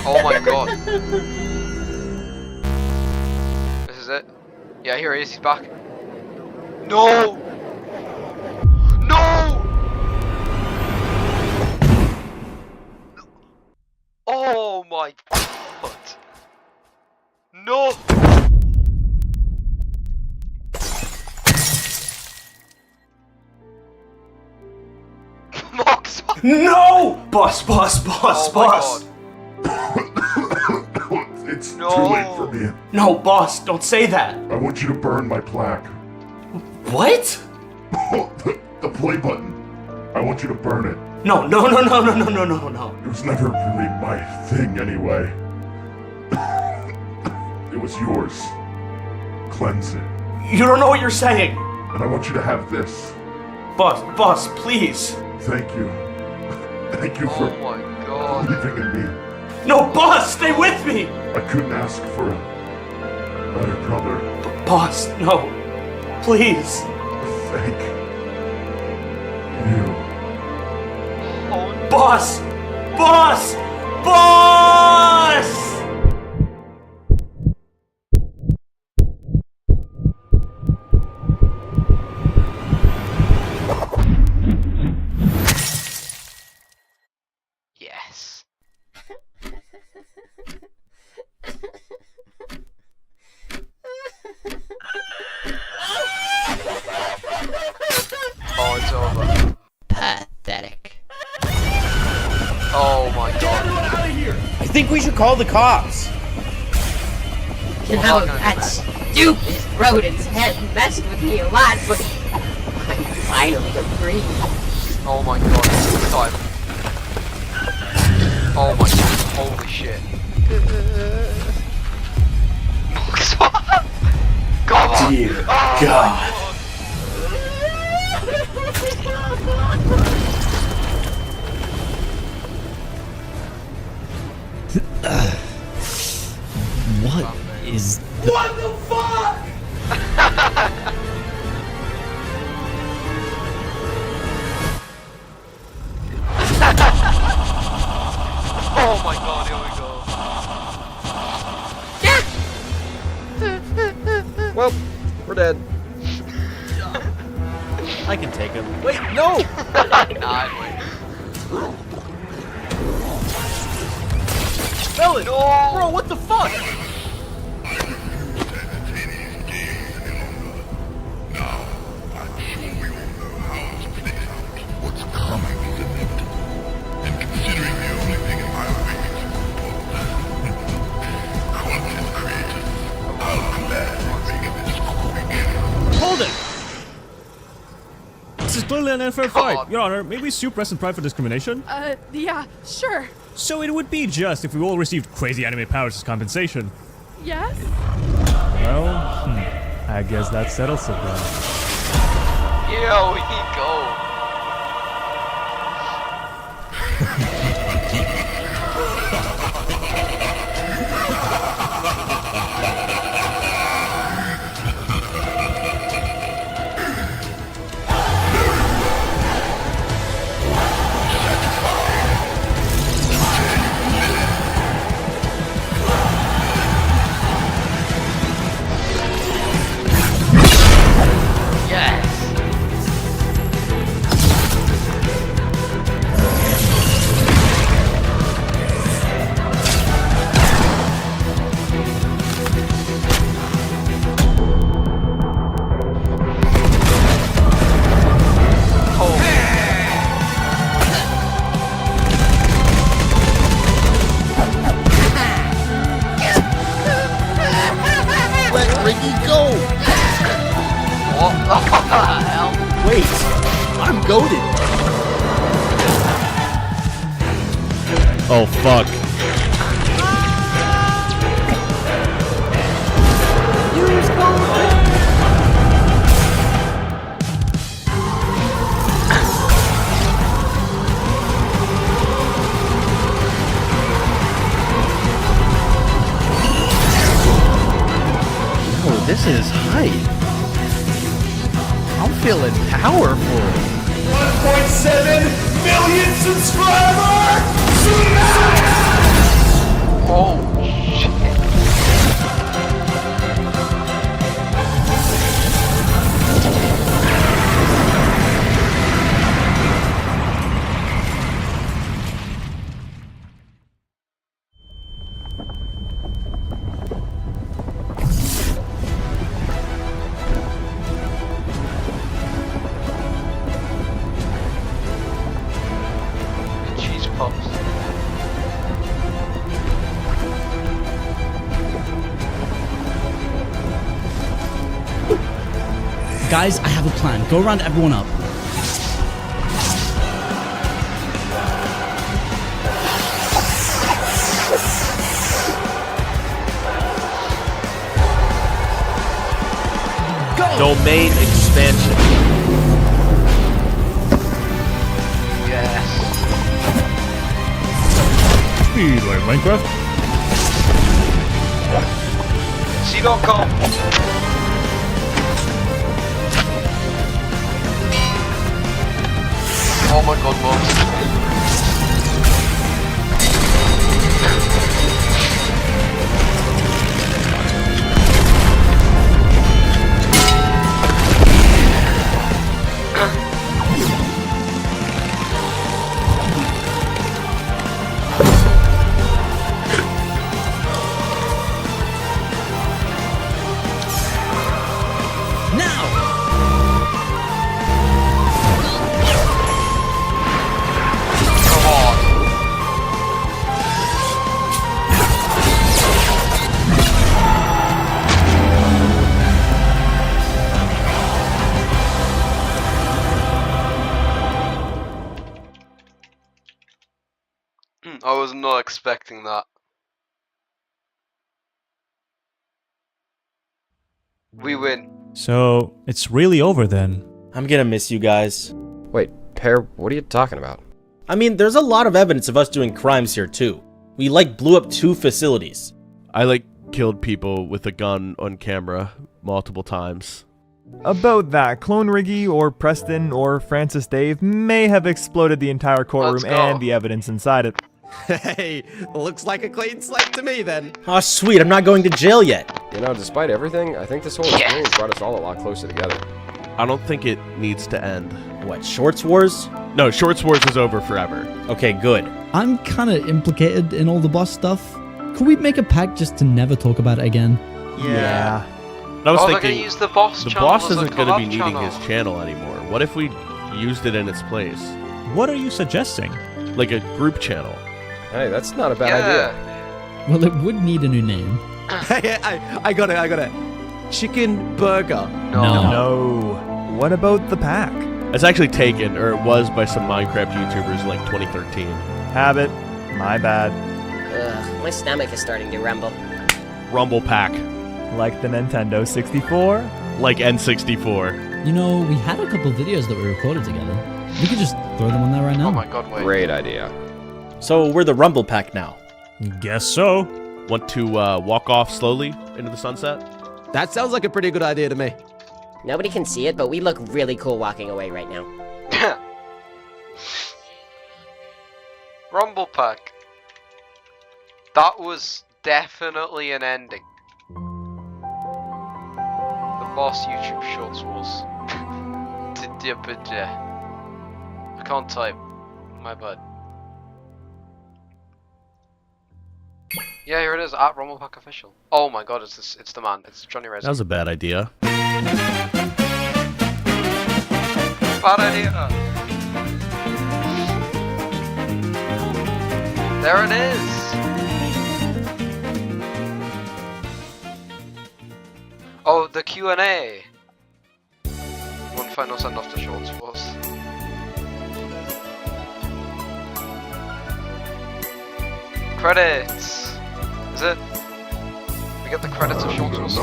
Oh my god. This is it. Yeah, here he is, he's back. No! No! Oh my god. No! No! Boss! It's too late for me. No, boss, don't say that. I want you to burn my plaque. What? the play button. I want you to burn it. No. It was never really my thing anyway. It was yours. Cleanse it. You don't know what you're saying. And I want you to have this. Boss, please. Thank you. Thank you for believing in me. No, boss, stay with me. I couldn't ask for a better brother. Boss, no. Please. Thank you. Boss! Yes. Oh, it's over. Pathetic. Oh my god. I think we should call the cops. You know, that stupid rodent's head messed with me a lot, but I'm finally free. Oh my god, it's time. Oh my god, holy shit. Come on! Dear oh God. What is What the fuck? We're dead. I can take him. Wait, no! Melon! No! Bro, what the fuck? Hold it! This is clearly an unfair fight. Your Honor, may we sue Preston Pride for discrimination? Yeah, sure. So it would be just if we all received crazy anime powers as compensation. Yes? Well, I guess that settles it then. Here we go. Wait, I'm goaded. Oh fuck. Oh, this is hype. I'm feeling powerful. 1.7 million subscribers! Oh shit. Cheese puffs. Guys, I have a plan. Go round everyone up. Domain expansion. Yes. Speedway Minecraft. C.com. Oh my god, Mom. I was not expecting that. We win. So, it's really over then. I'm gonna miss you guys. Wait, Pear, what are you talking about? I mean, there's a lot of evidence of us doing crimes here too. We blew up 2 facilities. I killed people with a gun on camera multiple times. About that, Clone Riggy or Preston or Francis Dave may have exploded the entire courtroom and the evidence inside it. Hey, looks like a clean slate to me then. Oh, sweet, I'm not going to jail yet. You know, despite everything, I think this whole experience brought us all a lot closer together. I don't think it needs to end. What, Shorts Wars? No, Shorts Wars is over forever. Okay, good. I'm kind of implicated in all the boss stuff. Could we make a pact just to never talk about it again? Yeah. I was they're thinking, gonna use the boss channel boss as a isn't going to be collab needing channel. his channel anymore. What if we used it in its place? What are you suggesting? Like a group channel. Hey, that's not a bad idea. Well, it would need a new name. Hey, I got it. Chicken burger. No. What about the pack? It's actually taken, or it was by some Minecraft YouTubers in like 2013. Habit. My bad. Ugh, my stomach is starting to rumble. Rumble Pack. Like the Nintendo 64? Like N64. You know, we had a couple videos that we recorded together. We could just throw them on there right now. Oh my god, wait. Great idea. So we're the Rumble Pack now. Guess so. Want to walk off slowly into the sunset? That sounds like a pretty good idea to me. Nobody can see it, but we look really cool walking away right now. Rumble Pack. That was definitely an ending. The boss YouTube Shorts Wars. I can't type. My bad. Yeah, here it is, at Rumble Pack Official. Oh my god, it's the man. It's Jonny RaZeR. That was a bad idea. Bad idea. There it is. Oh, the Q&A. One final send off to Shorts Wars. Credits. Is it? We get the credits of Shorts Wars.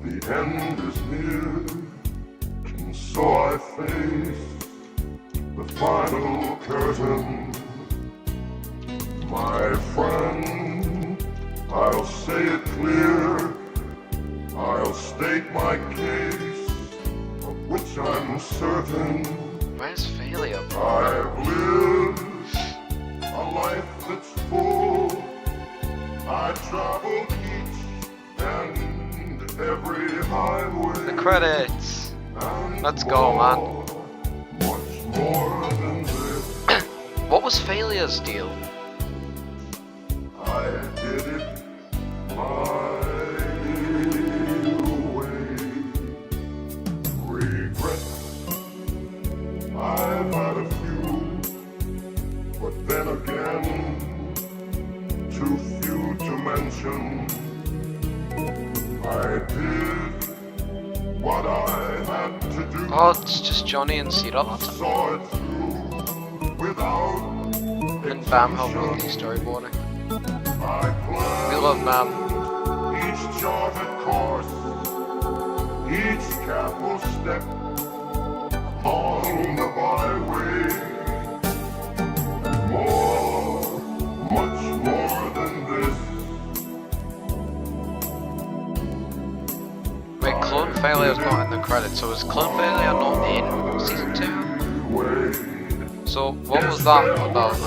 The end is near, and so I face the final curtain. My friend, I'll say it clear, I'll state my case, of which I'm certain. Where's failure, bro? I've lived a life that's full. I travel each and every highway. The credits. Let's go, man. Much more than this. What was failure's deal? I did it my way. Regrets, I've had a few, but then again, too few to mention. I did what I had to do. Oh, it's just Jonny and C-Dot. Saw it through without and Bam helping with the storyboarding. We love Bam. each charted course, each careful step on the byway. And more, much more than this. Wait, Clone Failure's not in the credits, so is Clone Failure not in Season 2? So, what was that about then?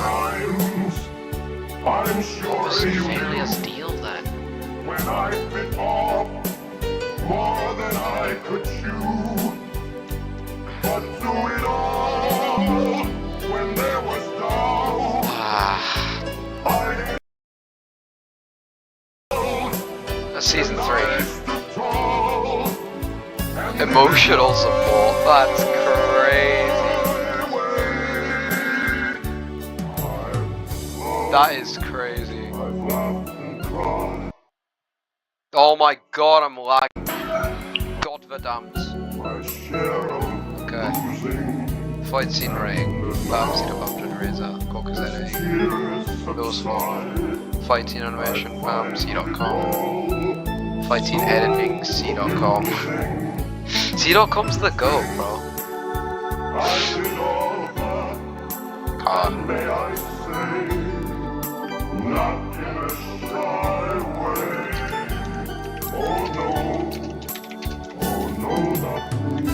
What was Failure's deal then? When I bit off more than I could chew, but through it all, when there was doubt, That's Season 3. Emotional support, that's crazy. That is crazy. Oh my god, I'm lagging. God verdammt. Okay. Fight scene rating. Bam, C-Dot, RaZeR, Corkers edit. Those 4. Fight scene animation, Bam, C.com. Fight scene editing, C.com. C.com's the go, bro. God. not in a shy way. Oh no, not me.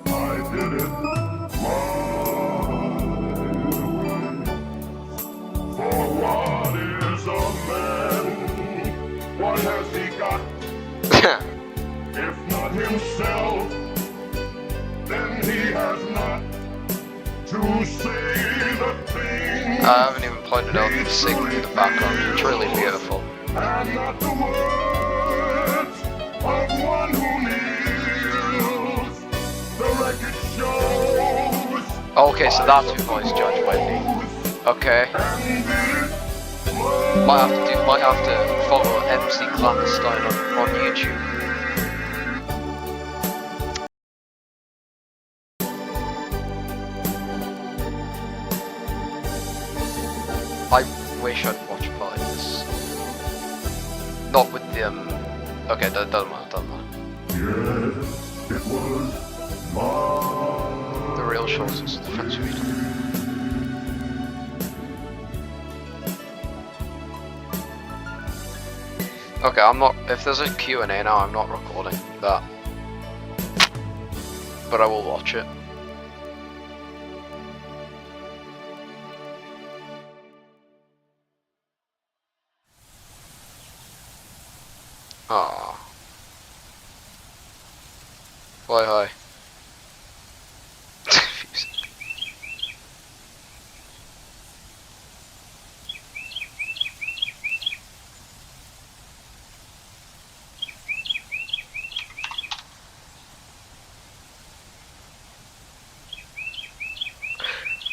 I did it I haven't even pointed out the singing in the background. It's really beautiful. And not the words of one who kneels. The record shows. Okay, so that's who voiced Judge Wendy. Okay. Might have to follow MC Clandestine on YouTube. I wish I'd watch part of this. Not with the okay, doesn't matter. Yes, it was mine. The real shortswars of the French region. Okay, I'm not. If there's a Q&A now, I'm not recording that, but I will watch it. Ah. Why hi?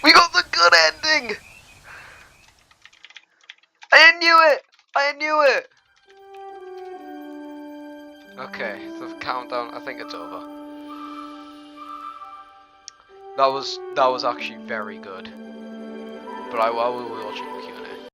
We got the good ending! I knew it! I knew it! Okay, the countdown, I think it's over. That was actually very good. But I will watch it.